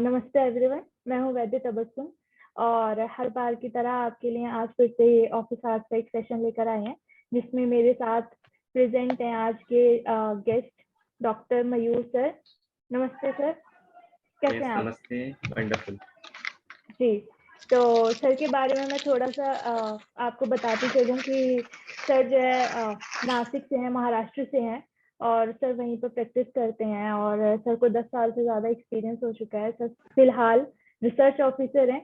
नमस्ते एवरीवन, मैं हूं वैद्य तबस्सुम और हर बार की तरह आपके लिए आज फिर से ऑफिस आवर्स का एक सेशन लेकर आए हैं जिसमें मेरे साथ प्रेजेंट हैं आज के गेस्ट डॉक्टर मयूर सर। नमस्ते सर, कैसे हैं आप? नमस्ते, वंडरफुल। जी, तो सर के बारे में मैं थोड़ा सा आपको बताती चलूं कि सर जो है नासिक से हैं, महाराष्ट्र से हैं और सर वहीं पर प्रैक्टिस करते हैं और सर को 10 साल से ज़्यादा एक्सपीरियंस हो चुका है। सर फिलहाल रिसर्च ऑफिसर हैं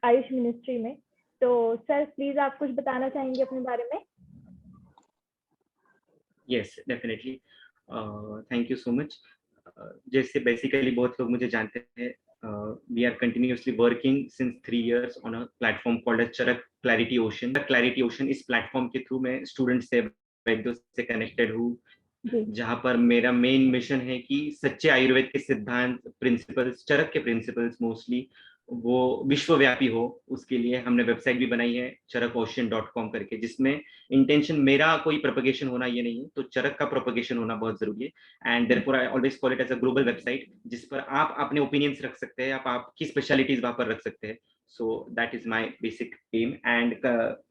आयुष मिनिस्ट्री में। तो सर प्लीज आप कुछ बताना चाहेंगे अपने बारे में? Yes, definitely. Thank you so much. जैसे बेसिकली बहुत लोग मुझे जानते हैं, we are continuously working since 3 years on a platform called a Charak clarity ocean. Clarity ocean इस प्लेटफॉर्म के थ्रू मैं स्टूडेंट से वैद्यों से कनेक्टेड हूँ, जहाँ पर मेरा मेन मिशन है कि सच्चे आयुर्वेद के सिद्धांत, प्रिंसिपल्स, चरक के प्रिंसिपल्स मोस्टली वो विश्वव्यापी हो। उसके लिए हमने वेबसाइट भी बनाई है charakocean.com करके, जिसमें इंटेंशन मेरा कोई प्रोपगेशन होना ये नहीं है, तो चरक का प्रोपगेशन होना बहुत जरूरी है। And therefore I always call it as a global website, जिस पर आप अपने ओपिनियंस रख सकते हैं, आप आपकी स्पेशलिटीज वहां पर रख सकते हैं। So that is my basic aim, and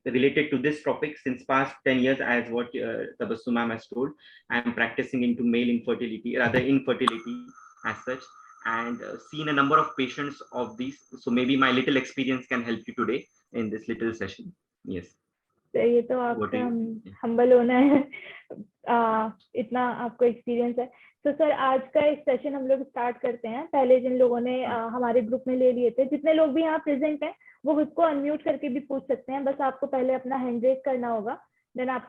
related to this topic, since past 10 years, as what Tabassum ma'am has told, I am practicing into male infertility, rather infertility as such, and seen a number of patients of these. So maybe my little experience can help you today in this little session. Yes. ये तो आपका humble होना है इतना आपको experience है। तो sir आज का एक सेशन हम लोग स्टार्ट करते हैं। पहले जिन लोगों ने हमारे ग्रुप में ले लिए थे, जितने लोग भी यहाँ प्रेजेंट हैं वो खुद को अनम्यूट करके भी पूछ सकते हैं। बस आपको पहले अपना हैंड रेज करना होगा, देन आप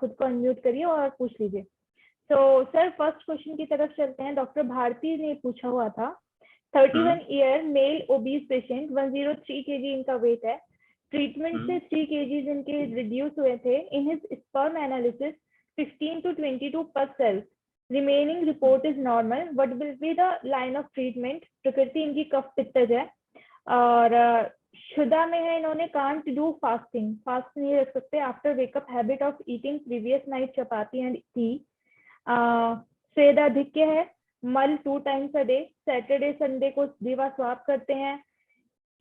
खुद को अनम्यूट करिए और पूछ लीजिए। तो सर फर्स्ट क्वेश्चन की तरफ चलते हैं। डॉक्टर भारती ने पूछा हुआ था, 31 year male obese patient, 103 kg इनका वेट है, ट्रीटमेंट से 3 kg इनके रिड्यूस हुए थे। In his sperm analysis 15 to 22 per cell, remaining report is normal, what will be the line of treatment? प्रकृति इनकी कफ पित्तज है और शुदा में है। इन्होंने कांट डू फास्टिंग, फास्ट नहीं रख सकते। After wake up habit of eating previous night chapati and tea. स्वेदाधिक्य है, मल 2 times a day, Saturday Sunday को दीवा स्वाप करते हैं।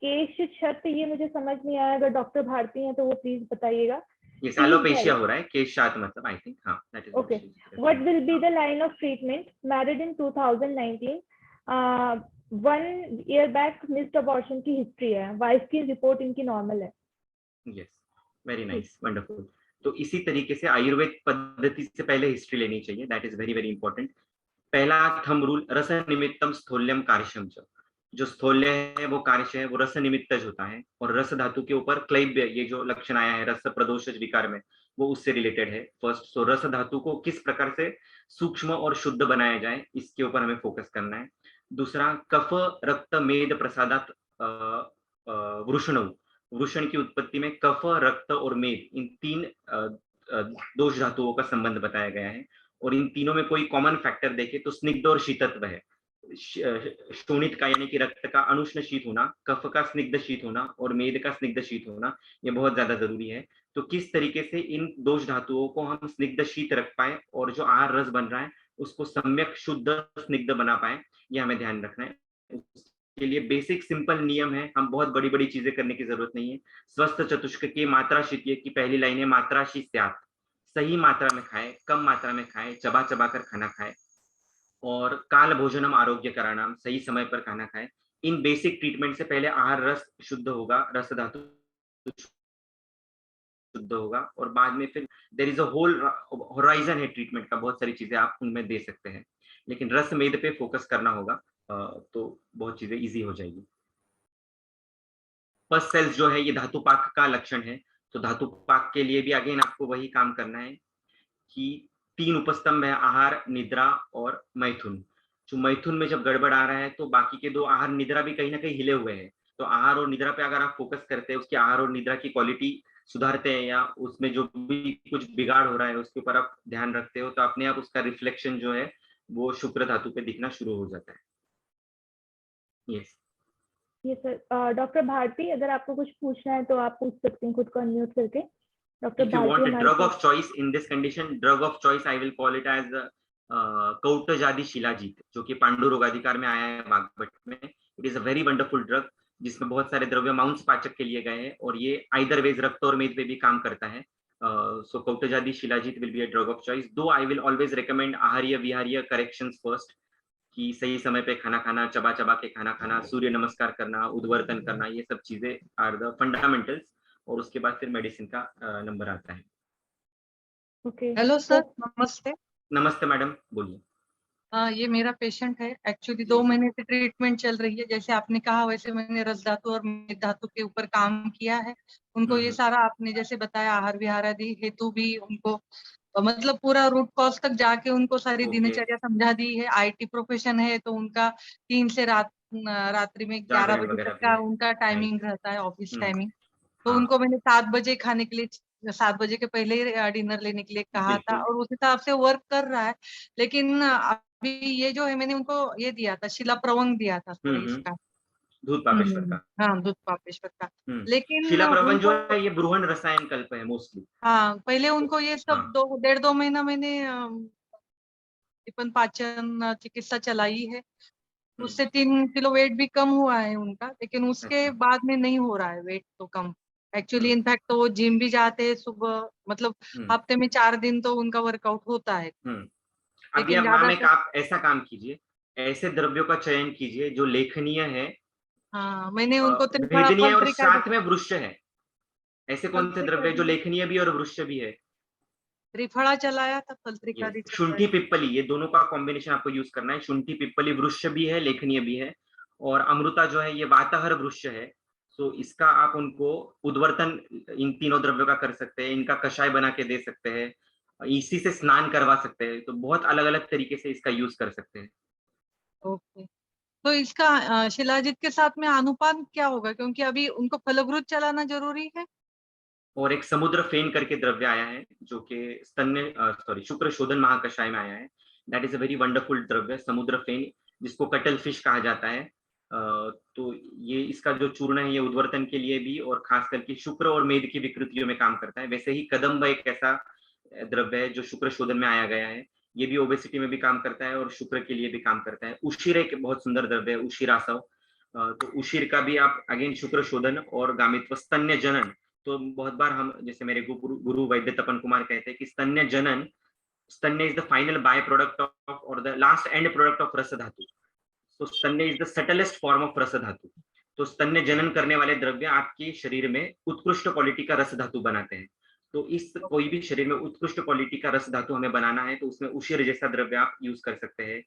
केश छत, ये मुझे समझ नहीं आया, अगर डॉक्टर भारती हैं तो वो प्लीज बताइएगा। ये एलोपेशिया हो रहा है, केश छत मतलब आई थिंक, हाँ, that is okay. What will be the line of treatment? Married in 2019, 1 year back missed abortion की हिस्ट्री है, वाइफ की रिपोर्ट इनकी नॉर्मल है। Yes, very nice, wonderful. तो इसी तरीके से आयुर्वेद पद्धति से पहले हिस्ट्री लेनी चाहिए, that is very very important. पहला थंब रूल, रस निमित्तम स्थूल्यम कार्यशम च। जो स्थूल्य है वो कार्यश है, वो रस निमित्तज होता है, और रस धातु के ऊपर क्लैब्य, ये जो लक्षण आया है रस प्रदोषज विकार में, वो उससे रिलेटेड है। फर्स्ट, सो रस धातु को किस प्रकार से सूक्ष्म और शुद्ध बनाया जाए, इसके ऊपर हमें फोकस करना है। दूसरा, कफ रक्त मेद प्रसादात वृषणु, वृषण की उत्पत्ति में कफ, रक्त और मेद, इन 3 दोष धातुओं का संबंध बताया गया है। और इन तीनों में कोई कॉमन फैक्टर देखे तो स्निग्ध और शीतत्व है। शोणित का यानी कि रक्त का अनुष्ण शीत होना, कफ का स्निग्ध शीत होना और मेद का स्निग्ध शीत होना, ये बहुत ज्यादा जरूरी है। तो किस तरीके से इन दोष धातुओं को हम स्निग्ध शीत रख पाए और जो आहार रस बन रहा है उसको सम्यक शुद्ध स्निग्ध बना पाए, ये हमें ध्यान रखना है। उसके लिए बेसिक सिंपल नियम है, हम बहुत बड़ी बड़ी चीजें करने की जरूरत नहीं है। स्वस्थ चतुष्क की मात्रा शीतिय की पहली लाइन है, मात्रा शी स्यात्, सही मात्रा में खाए, कम मात्रा में खाए, चबा चबा कर खाना खाए, और काल भोजनम आरोग्य करानाम, सही समय पर खाना खाए। इन बेसिक ट्रीटमेंट से पहले आहार रस शुद्ध होगा, रस धातु शुद्ध होगा, और बाद में फिर there is a whole horizon है ट्रीटमेंट का, बहुत सारी चीजें आप उनमें दे सकते हैं, लेकिन रस मेद पे फोकस करना होगा, तो बहुत चीजें इजी हो जाएगी। पस सेल्स जो है ये धातु पाक का लक्षण है, तो धातु पाक के लिए भी अगेन आपको वही काम करना है कि 3 उपस्तंभ है, आहार, निद्रा और मैथुन। जो मैथुन में जब गड़बड़ आ रहा है तो बाकी के 2 आहार निद्रा भी कहीं ना कहीं हिले हुए हैं। तो आहार और निद्रा पे अगर आप फोकस करते हैं, उसकी आहार और निद्रा की क्वालिटी सुधारते हैं, या उसमें जो भी कुछ बिगाड़ हो रहा है उसके ऊपर आप ध्यान रखते हो, तो अपने आप उसका रिफ्लेक्शन जो है वो शुक्र धातु पे दिखना शुरू हो जाता है। यस, ये सर डॉक्टर भारती, अगर आपको कुछ पूछना है तो आप पूछ सकते हैं खुद को अनम्यूट करके। Doctor if you want Bharti a drug of choice in this condition, drug of choice I will call it as Kautajadi Shilajit, जो कि पांडु रोगाधिकार में आया है वाग्भट में। It is a very wonderful drug, जिसमें बहुत सारे द्रव्य मांस पाचक के लिए गए हैं, और ये आइदर वेज रक्त और मेद पे भी काम करता है। So Kautajadi Shilajit will be a drug of choice, though I will always recommend आहार्य विहार्य करेक्शंस फर्स्ट, कि सही समय पे खाना खाना, चबा चबा के खाना खाना, सूर्य नमस्कार करना, उद्वर्तन करना, ये सब चीजें आर द फंडामेंटल्स, और उसके बाद फिर मेडिसिन का नंबर आता है। ओके। हेलो सर, नमस्ते। नमस्ते मैडम, बोलिए। ये मेरा पेशेंट है। एक्चुअली 2 महीने से ट्रीटमेंट चल रही है। जैसे आपने कहा वैसे मैंने रस धातु और मेद धातु के ऊपर काम किया है। उनको ये सारा आपने जैसे बताया आहार विहार आदि हेतु भी उनको मतलब पूरा रूट कॉज तक जाके उनको सारी दिनचर्या समझा दी है। आईटी प्रोफेशन है तो उनका 3 से रात्रि में 11 जागरण बजे वगैरह तक भी का है। उनका टाइमिंग रहता है, ऑफिस टाइमिंग। तो हाँ, उनको मैंने 7 बजे खाने के लिए 7 बजे के पहले ही डिनर लेने के लिए कहा था, बिल्कुल। और उस हिसाब से वर्क कर रहा है। लेकिन अभी ये जो है मैंने उनको ये दिया था, शिला प्रवंग दिया था थोड़े इसका। दूध पापेश्वर का। हाँ, दूध पापेश्वर का। लेकिन शिला प्रवन जो उनको है ये बृहन रसायन कल्प है मोस्टली। हाँ, पहले उनको ये सब हाँ, 1.5 महीना मैंने दीपन पाचन चिकित्सा चलाई है। उससे 3 किलो वेट भी कम हुआ है उनका, लेकिन उसके अच्छा। बाद में नहीं हो रहा है वेट तो कम। एक्चुअली इनफैक्ट तो वो जिम भी जाते हैं सुबह, मतलब हफ्ते में 4 दिन तो उनका वर्कआउट होता है। अभी लेकिन अब मैम ज्यादातर आप ऐसा काम कीजिए, ऐसे द्रव्यों का चयन कीजिए जो लेखनीय है, हाँ, मैंने उनको त्रिफला भेदनीय फल है, और त्रिका साथ में वृक्ष है। ऐसे फल कौन से त्रिका द्रव्य है जो लेखनीय भी और वृक्ष भी है? त्रिफला चलाया था, फल त्रिका यस, भी चलाया। शुंठी पिप्पली, ये दोनों का कॉम्बिनेशन आपको यूज करना है। शुंठी पिप्पली वृक्ष भी है, लेखनीय भी है, और अमृता जो है ये वाताहर वृक्ष है। सो इसका आप उनको उद्वर्तन इन तीनों द्रव्यों का कर सकते हैं, इनका कषाय बना के दे सकते हैं, इसी से स्नान करवा सकते हैं। तो बहुत अलग अलग तरीके से इसका यूज कर सकते हैं। ओके, तो इसका शिलाजीत के साथ में अनुपान क्या होगा, क्योंकि अभी उनको फलभ्रुत चलाना जरूरी है। और एक समुद्र फेन करके द्रव्य आया है, जो कि शुक्र शोधन महाकषाय में आया है। That is a very wonderful द्रव्य, समुद्र फेन, जिसको कटल फिश कहा जाता है। तो ये इसका जो चूर्ण है ये उद्वर्तन के लिए भी, और खास करके शुक्र और मेद की विकृतियों में काम करता है। वैसे ही कदम्ब एक ऐसा द्रव्य है जो शुक्र शोधन में आया गया है, ये भी ओबेसिटी में भी काम करता है और शुक्र के लिए भी काम करता है। उशिर एक बहुत सुंदर द्रव्य है, उशिरासव। तो उशिर का भी आप अगेन शुक्र शोधन और गामित्व, स्तन्य जनन। तो बहुत बार हम, जैसे मेरे गुरु वैद्य तपन कुमार कहते हैं कि स्तन्य जनन, स्तन्य is the final by product of, और the last end product of रस धातु। तो स्तन्य is the subtlest form of रस धातु। तो स्तन्य जनन करने वाले द्रव्य आपके शरीर में उत्कृष्ट क्वालिटी का रस धातु बनाते हैं। तो इस कोई भी शरीर में उत्कृष्ट क्वालिटी का रस धातु हमें बनाना है, तो उसमें उशिर जैसा द्रव्य आप यूज कर सकते हैं।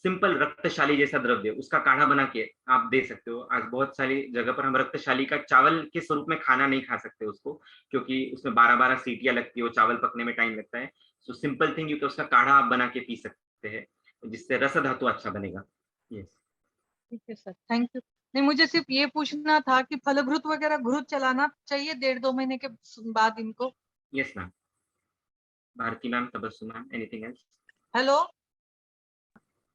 सिंपल रक्तशाली जैसा द्रव्य, उसका काढ़ा बना के आप दे सकते हो। आज बहुत सारी जगह पर हम रक्तशाली का चावल के स्वरूप में खाना नहीं खा सकते उसको, क्योंकि उसमें 12-12 सीटियां लगती है, वो चावल पकने में टाइम लगता है। सो सिंपल थिंग, यू उसका काढ़ा आप बना के पी सकते हैं, जिससे रस धातु अच्छा बनेगा। यस, ठीक है सर, थैंक यू। नहीं, मुझे सिर्फ ये पूछना था कि फलभ्रुत वगैरह घृत चलाना चाहिए 1.5-2 महीने के बाद इनको। Yes ma'am. Bharti ma'am, Tabassum ma'am, anything else? Hello.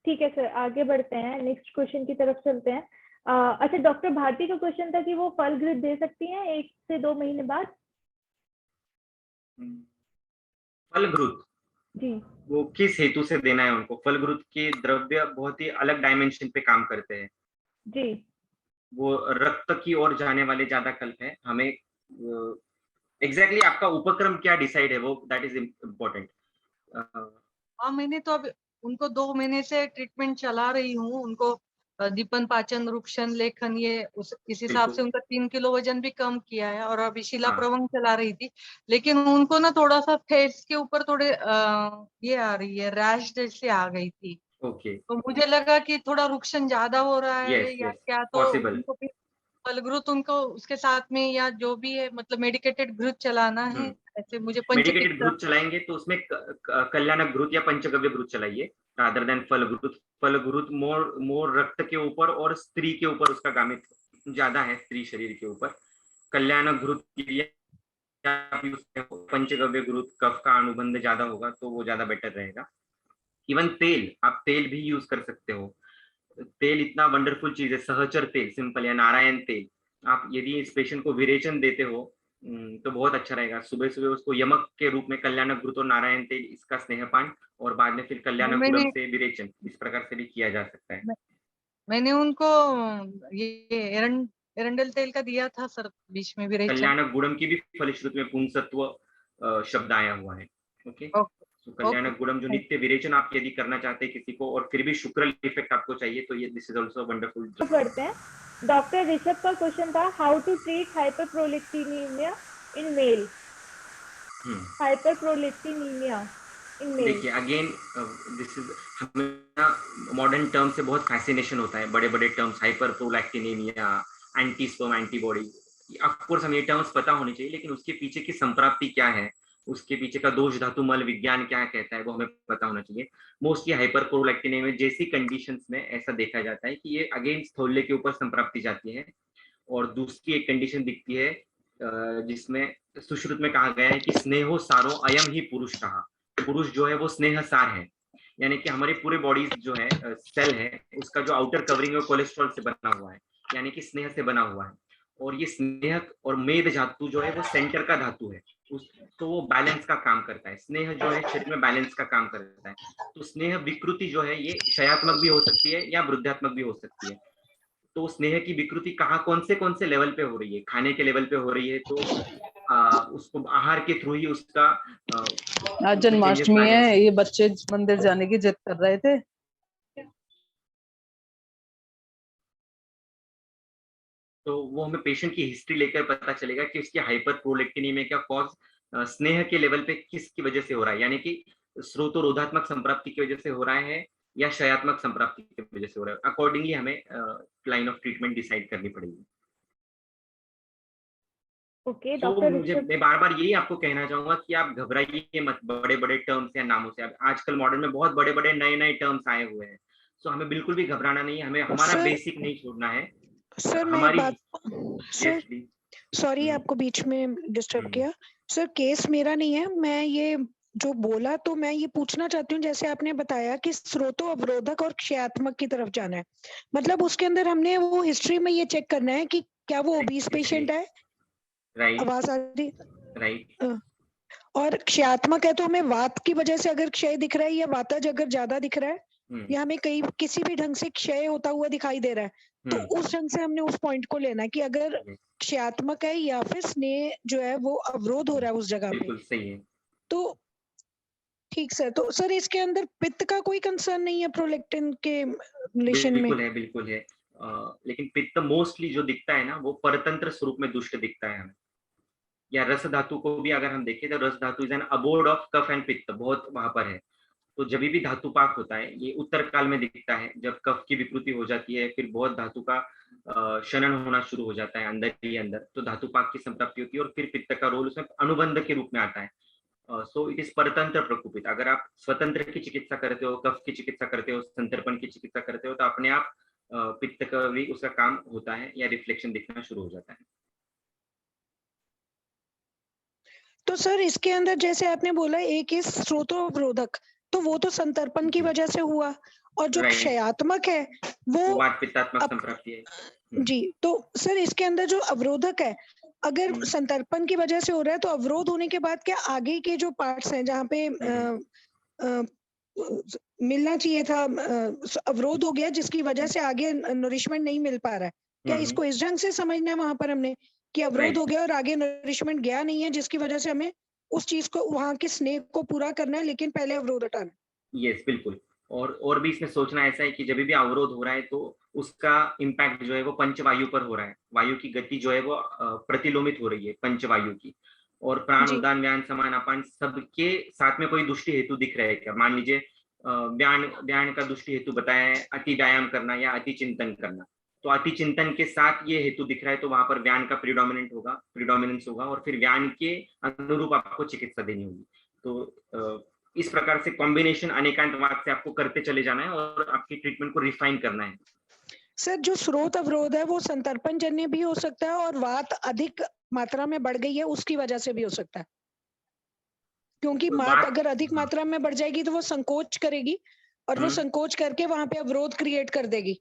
ठीक है सर, आगे बढ़ते हैं, नेक्स्ट क्वेश्चन की तरफ चलते हैं। अच्छा, डॉक्टर भारती का क्वेश्चन था कि वो फल घृत दे सकती हैं 1 से 2 महीने बाद। फल घृत जी वो किस हेतु से देना है उनको? फल घृत के द्रव्य बहुत ही अलग डायमेंशन पे काम करते हैं। जी वो रक्त की ओर जाने वाले ज्यादा कल्प है। हमें एग्जैक्टली आपका उपक्रम क्या डिसाइड है, वो दैट इज इम्पोर्टेंट। हाँ, मैंने तो अब उनको 2 महीने से ट्रीटमेंट चला रही हूँ। उनको दीपन पाचन रूक्षण लेखन ये इस हिसाब से उनका 3 किलो वजन भी कम किया है, और अभी शिला प्रवंग चला रही थी। लेकिन उनको ना थोड़ा सा फेस के ऊपर थोड़े ये आ रही है, रैश जैसे आ गई थी। ओके, तो मुझे लगा कि थोड़ा रुक्शन ज्यादा हो रहा है यस या यस, क्या, तो पॉसिबल। उनको फिर फलग्रुत उनको उसके साथ में या जो भी है, मतलब मेडिकेटेड घृत चलाना है। ऐसे मुझे मेडिकेटेड पंचपित्त। घृत चलाएंगे तो उसमें कल्याणक घृत या पंचगव्य घृत चलाइए, रादर देन फल घृत। फल घृत मोर मोर रक्त के ऊपर और स्त्री के ऊपर उसका गामित ज्यादा है, स्त्री शरीर के ऊपर। कल्याणक घृत के लिए पंचगव्य घृत, कफ का अनुबंध ज्यादा होगा तो वो ज्यादा बेटर रहेगा। इवन तेल, आप तेल भी यूज कर सकते हो। तेल इतना वंडरफुल चीज है, सहचर तेल सिंपल, या नारायण तेल। आप यदि इस पेशेंट को विरेचन देते हो तो बहुत अच्छा रहेगा। सुबह सुबह उसको यमक के रूप में कल्याण गुरु तो नारायण तेल इसका स्नेहपान, और बाद में फिर कल्याण गुरम मैंने से विरेचन, इस प्रकार से भी किया जा सकता है। मैंने उनको ये एरंडल तेल का दिया था सर बीच में विरेचन। कल्याण गुणम की भी फलश्रुति में पुंसत्व शब्द आया हुआ है। ओके, तो कल्याण गुणम जो नित्य विरेचन आप यदि करना चाहते हैं किसी को और फिर भी शुक्र इफेक्ट आपको चाहिए, तो ये दिस इज आल्सो वंडरफुल। पढ़ते हैं। डॉक्टर ऋषभ का क्वेश्चन था, how to treat hyperprolactinemia in male. Hyperprolactinemia in male. देखिए अगेन दिस इज, हमें मॉडर्न टर्म से बहुत फैसिनेशन होता है, बड़े बड़े terms, hyperprolactinemia, antisperm antibody, of course हमें ये टर्म्स पता होनी चाहिए, लेकिन उसके पीछे की संप्राप्ति क्या है, उसके पीछे का दोष धातु मल विज्ञान क्या कहता है, वो हमें पता होना चाहिए। मोस्टली हाइपरप्रोलैक्टिनेमिया जैसी कंडीशंस में ऐसा देखा जाता है कि ये अगेन स्थौल्य के ऊपर संप्राप्ति जाती है। और दूसरी एक कंडीशन दिखती है जिसमें सुश्रुत में कहा गया है कि स्नेहो सारो अयम ही पुरुष कहा, पुरुष जो है वो स्नेह सार है, यानी कि हमारे पूरे बॉडी जो है सेल है उसका जो आउटर कवरिंग है कोलेस्ट्रॉल से बना हुआ है, यानी कि स्नेह से बना हुआ है। और ये स्नेह और मेद धातु जो है वो सेंटर का धातु है, तो वो बैलेंस का काम करता है। स्नेह जो है शरीर में बैलेंस का काम करता है। तो स्नेह विकृति जो है ये क्षयात्मक भी हो सकती है या वृद्धात्मक भी हो सकती है। तो स्नेह की विकृति कहाँ कौन से लेवल पे हो रही है, खाने के लेवल पे हो रही है, तो उसको आहार के थ्रू ही उसका आज जन्माष्टमी है, ये बच्चे मंदिर जाने की जिद कर रहे थे। तो वो हमें पेशेंट की हिस्ट्री लेकर पता चलेगा कि उसकी हाइपरप्रोलेक्टिनिमिया का कॉज स्नेह के लेवल पे किसकी वजह से हो रहा है, यानी कि स्रोतोरोधात्मक संप्राप्ति की वजह से हो रहा है या क्षयात्मक संप्राप्ति की वजह से हो रहा है। अकॉर्डिंगली हमें लाइन ऑफ ट्रीटमेंट डिसाइड करनी पड़ेगी। ओके तो मैं बार बार यही आपको कहना चाहूंगा कि आप घबराइए मत बड़े बड़े टर्म्स या नामों से। आजकल मॉडर्न में बहुत बड़े बड़े नए टर्म्स आए हुए हैं, सो हमें बिल्कुल भी घबराना नहीं है, हमें हमारा बेसिक नहीं छोड़ना है। सर हमारी सर सॉरी आपको बीच में डिस्टर्ब किया। सर केस मेरा नहीं है, मैं ये जो बोला तो मैं ये पूछना चाहती हूँ, जैसे आपने बताया कि स्रोतो अवरोधक और क्षयात्मक की तरफ जाना है, मतलब उसके अंदर हमने वो हिस्ट्री में ये चेक करना है कि क्या वो ओबीस पेशेंट है। राइट, आवाज आ रही? राइट। और क्षयात्मक है तो हमें वात की वजह से अगर क्षय दिख रहा है या वातज अगर ज्यादा दिख रहा है या हमें कहीं किसी भी ढंग से क्षय होता हुआ दिखाई दे रहा है, तो उस ढंग से हमने उस पॉइंट को लेना है कि अगर क्षयात्मक है या फिर स्नेह जो है वो अवरोध हो रहा है उस जगह पे। बिल्कुल सही है। तो ठीक सर, तो सर इसके अंदर पित्त का कोई कंसर्न नहीं है प्रोलेक्टिन के रिलेशन में? बिल्कुल है। लेकिन पित्त मोस्टली जो दिखता है ना वो परतंत्र स्वरूप में दुष्ट दिखता है हमें। या रस धातु को भी अगर हम देखें तो rasa dhatu is an abode of kapha and pitta, बहुत वहां पर है। तो जब भी धातुपाक होता है ये उत्तर काल में दिखता है, जब कफ की विकृति हो जाती है, फिर बहुत धातु का शनन होना शुरू हो जाता है अंदर ही अंदर, तो धातुपाक की संप्राप्ति होती है और फिर पित्त का रोल उसमें अनुबंध के रूप में आता है। सो इट इज परतंत्र प्रकोपित। अगर आप स्वतंत्र की चिकित्सा करते हो, कफ की चिकित्सा करते हो, संतर्पण की चिकित्सा करते हो, तो अपने आप पित्त का भी उसका काम होता है या रिफ्लेक्शन दिखना शुरू हो जाता है। तो सर इसके अंदर जैसे आपने बोला एक इस स्रोतोवरोधक, तो वो तो संतर्पण की वजह से हुआ, और जो क्षयात्मक है वो पित्तात्मक संप्राप्ति है। जी, तो सर इसके अंदर जो अवरोधक है अगर संतर्पण की वजह से हो रहा है, तो अवरोध होने के बाद क्या आगे के जो पार्ट्स हैं जहाँ पे मिलना चाहिए था, अवरोध हो गया जिसकी वजह से आगे नरिशमेंट नहीं मिल पा रहा है, क्या इसको इस ढंग से समझना है वहां पर हमने कि अवरोध हो गया और आगे नरिशमेंट गया नहीं है, जिसकी वजह से हमें उस चीज को वहां के स्नेह को पूरा करना है, लेकिन पहले अवरोध हटाना? यस, बिल्कुल। और भी इसमें सोचना ऐसा है कि जब भी अवरोध हो रहा है तो उसका इम्पैक्ट जो है वो पंचवायु पर हो रहा है। वायु की गति जो है वो प्रतिलोमित हो रही है पंचवायु की, और प्राण उदान व्यान समान अपान सबके साथ में कोई दुष्टि हेतु दिख रहे हैं क्या? मान लीजिए व्यान का दुष्टि हेतु बताया है अति व्यायाम करना या अति चिंतन करना, तो अति चिंतन के साथ ये हेतु दिख रहा है, तो वहां पर व्यान का प्रिडोमिनेंस होगा और फिर व्यान के अनुरूप आपको चिकित्सा देनी होगी। तो इस प्रकार से कॉम्बिनेशन अनेकांतवाद से आपको करते चले जाना है और आपकी ट्रीटमेंट को रिफाइन करना है। सर जो स्रोत अवरोध है वो संतर्पण जन्य भी हो सकता है और वात अधिक मात्रा में बढ़ गई है उसकी वजह से भी हो सकता है, क्योंकि वात अगर अधिक मात्रा में बढ़ जाएगी तो वो संकोच करेगी और वो संकोच करके वहां पे अवरोध क्रिएट कर देगी,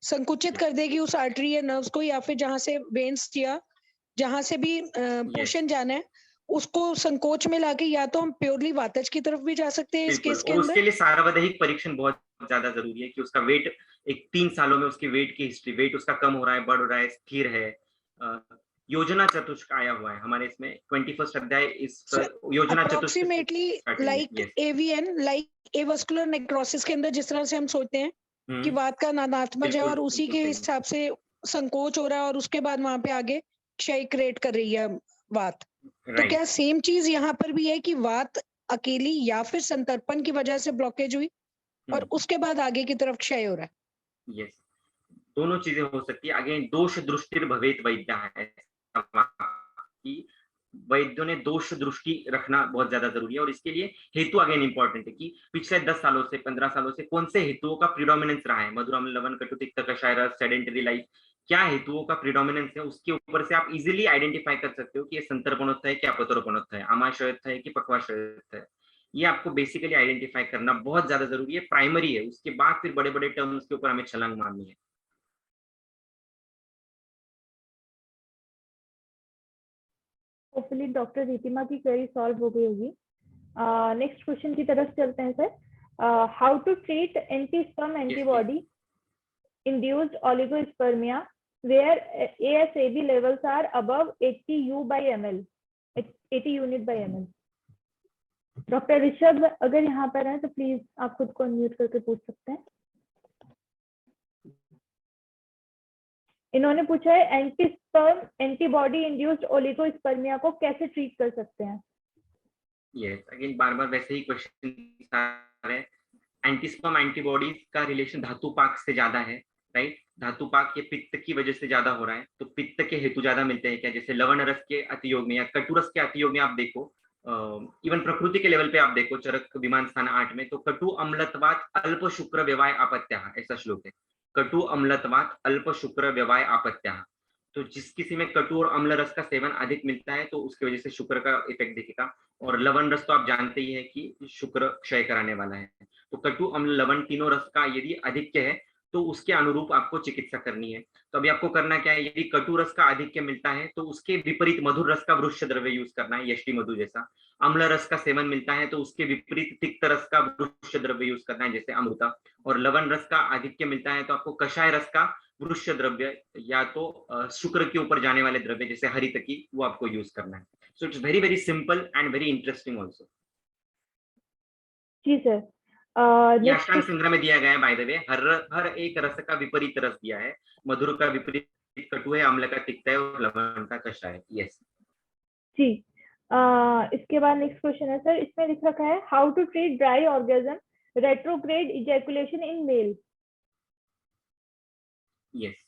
संकुचित कर देगी उस आर्टरी या नर्व्स को, या फिर जहां से वेन्स या जहां से भी पोषण जाना है उसको संकोच में लाके या तो हम प्योरली वातज की तरफ भी जा सकते हैं इस केस के और अंदर। उसके लिए सार्वदैहिक परीक्षण बहुत ज्यादा जरूरी है कि उसका वेट एक 3 सालों में उसकी वेट की हिस्ट्री, वेट उसका कम हो रहा है, बढ़ रहा है, स्थिर है। योजना चतुष्क आया हुआ है हमारे इसमें 21st अध्याय इस योजना चतुष्क approximately like AVN, like avascular necrosis के अंदर जिस तरह से हम सोचते हैं कि वात का नानात्मज है और उसी के हिसाब से संकोच हो रहा है और उसके बाद वहां पे आगे क्षय क्रिएट कर रही है वात। तो क्या सेम चीज यहाँ पर भी है कि वात अकेली या फिर संतर्पण की वजह से ब्लॉकेज हुई और उसके बाद आगे की तरफ क्षय हो रहा है? यस, दोनों चीजें हो सकती है। अगेन दोष दृष्टि भवेत वैद्य है कि वैद्यों ने दोष दृष्टि रखना बहुत ज्यादा जरूरी है और इसके लिए हेतु अगेन इंपॉर्टेंट है कि पिछले 10 सालों से 15 सालों से कौन से हेतुओं का प्रिडोमिनेंस रहा है, मधुराम लवण कटु तिक्त कषाय रस, सेडेंटरी लाइफ, क्या हेतुओं का प्रिडोमिनेंस है, उसके ऊपर से आप इजीली आइडेंटिफाई कर सकते हो कि ये संतर्पणोत्थ है, क्या पतरोपणोत्थ है, आमाशयोत्थ है कि पक्वाशयोत्थ है। ये आपको बेसिकली आइडेंटिफाई करना बहुत ज्यादा जरूरी है, प्राइमरी है। उसके बाद फिर बड़े बड़े टर्म्स के ऊपर हमें छलांग मारनी है। होपफुली डॉक्टर रितिमा की क्वेरी सॉल्व हो गई होगी। नेक्स्ट क्वेश्चन की तरफ चलते हैं sir. How to treat anti sperm antibody induced oligospermia where ASAB levels are above 80 U by ml, 80 unit by ml? Doctor Rishabh अगर यहाँ पर हैं तो प्लीज आप खुद को अनम्यूट करके पूछ सकते हैं। इन्होंने पूछा है एंटी-स्पर्म एंटीबॉडी इंड्यूस्ड ओलिगोस्पर्मिया को कैसे ट्रीट कर सकते हैं? यस, अगेन बार बार वैसे ही क्वेश्चन आ रहे हैं। एंटीस्पर्म एंटीबॉडीज का रिलेशन धातुपाक से ज्यादा है, राइट? धातुपाक ये पित्त की वजह से ज्यादा हो रहा है, तो पित्त के हेतु ज्यादा मिलते हैं क्या? जैसे लवण रस के अतियोग में या कटुरस के अतियोग में आप देखो, इवन प्रकृति के लेवल पे आप देखो चरक विमान स्थान 8 में, तो कटु अम्लत्वात अल्प शुक्र व्यवाय आपत्त्या, ऐसा श्लोक है। कटु अम्लत्वात अल्प शुक्र व्यवाय आपत्त्या, तो जिस किसी में कटु और अम्ल रस का सेवन अधिक मिलता है तो उसकी वजह से शुक्र का इफेक्ट दिखेगा। और लवण रस तो आप जानते ही है कि शुक्र क्षय कराने वाला है। तो कटु अम्ल लवण तीनों रस का यदि अधिक्य है तो उसके अनुरूप आपको चिकित्सा करनी है। तो अभी आपको करना क्या है, यदि कटु रस का आधिक्य मिलता है तो उसके विपरीत मधुर रस का वृक्ष द्रव्य यूज करना है, यष्टि मधु जैसा। अम्ल रस का सेवन मिलता है तो उसके विपरीत तिक्त रस का वृक्ष द्रव्य यूज करना है, जैसे अमृता। और लवण रस का आधिक्य मिलता है तो आपको कषाय रस का वृक्ष द्रव्य या तो शुक्र के ऊपर जाने वाले द्रव्य जैसे हरितकी, वो आपको यूज करना है। So it's very very simple and very interesting also. जी सर। अष्टांग संग्रह में दिया गया है बाय द वे, हर एक रस का विपरीत रस दिया है। मधुर का विपरीत कटु है, अम्ल का तिक्त है और लवण का कषाय है। यस जी। इसके बाद नेक्स्ट क्वेश्चन है सर, इसमें लिख रखा है how to treat dry orgasm retrograde ejaculation in male. Yes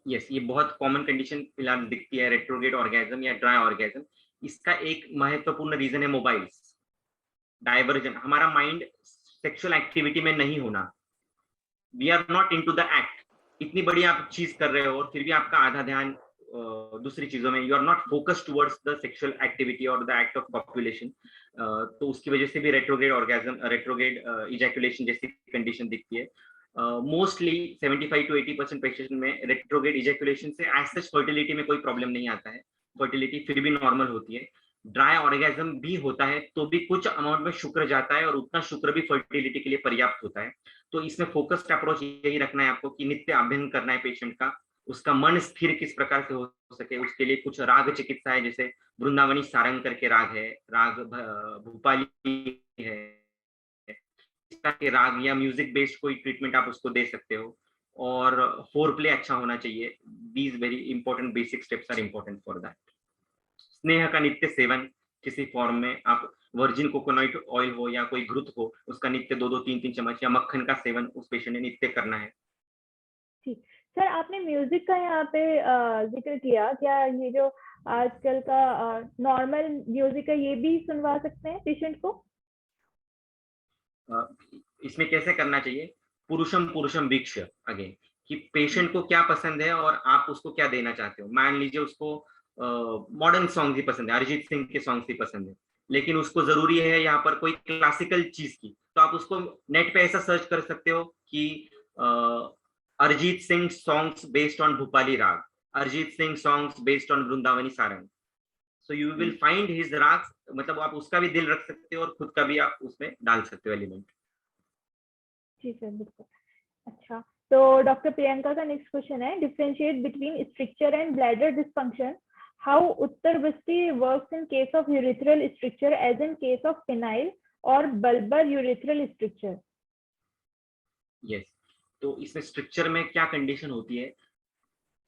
yes, ये बहुत कॉमन कंडीशन फिलहाल दिखती है, रेट्रोग्रेड ऑर्गेजम या ड्राई ऑर्गेजम। इसका एक महत्वपूर्ण रीजन है मोबाइल्स, डाइवर्जन, हमारा माइंड सेक्सुअल एक्टिविटी में नहीं होना। We are not into the act. इतनी बड़ी आप चीज कर रहे हो और फिर भी आपका आधा ध्यान दूसरी चीजों में, you are not focused towards the sexual activity और द एक्ट ऑफ पॉपुलेशन। तो उसकी वजह से भी रेट्रोग्रेड ऑर्गेजम, रेट्रोग्रेड इजैकुलेशन जैसी कंडीशन दिखती है। मोस्टली 75 to 80% पेशेंट में रेट्रोग्रेड इजैकुलेशन से एज सच फर्टिलिटी में कोई प्रॉब्लम नहीं आता है, फर्टिलिटी फिर भी नॉर्मल होती है। ड्राई ऑर्गेजम भी होता है तो भी कुछ अमाउंट में शुक्र जाता है और उतना शुक्र भी फर्टिलिटी के लिए पर्याप्त होता है। तो इसमें फोकस्ड अप्रोच यही रखना है आपको कि नित्य अध्ययन करना है पेशेंट का, उसका मन स्थिर किस प्रकार से हो सके। उसके लिए कुछ राग चिकित्सा है, जैसे वृंदावनी सारंग करके राग है, राग भूपाली है, के राग या म्यूजिक बेस्ड कोई ट्रीटमेंट आप उसको दे सकते हो। और फोर प्ले अच्छा होना चाहिए। These very important basic steps are important for that. स्नेह का नित्य सेवन किसी फॉर्म में, आप वर्जिन कोकोनट ऑयल हो या कोई घृत हो, उसका नित्य 2-2, 3-3 चम्मच या मक्खन का सेवन उस पेशेंट ने नित्य करना है। ठीक सर, आपने म्यूजिक का यहाँ पे जिक्र किया, क्या ये जो आजकल का नॉर्मल म्यूजिक है ये भी सुनवा सकते हैं पेशेंट को? इसमें कैसे करना चाहिए, पुरुषम पुरुषम वीक्ष, अगेन कि पेशेंट को क्या पसंद है और आप उसको क्या देना चाहते हो। मान लीजिए उसको मॉडर्न सॉन्ग ही पसंद है, अरिजीत सिंह के सॉन्ग ही पसंद है, लेकिन उसको जरूरी है यहाँ पर कोई क्लासिकल चीज की, तो आप उसको नेट पे ऐसा सर्च कर सकते हो कि Arijit Singh songs based on Bhupali राग, Arjit Singh songs based on Vrindavani Sarang. So you will find his rags, मतलब आप उसका भी दिल रख सकते हो और खुद का भी आप उसमें डाल सकते हो एलिमेंट। जी सर बिल्कुल। अच्छा, तो डॉक्टर प्रियंका का नेक्स्ट क्वेश्चन है, differentiate between stricture and bladder dysfunction, how uttar basti works in case of urethral stricture as in case of penile और बल्बर यूरिथ्रल स्ट्रक्चर। यस, तो इसमें स्ट्रक्चर में क्या कंडीशन होती है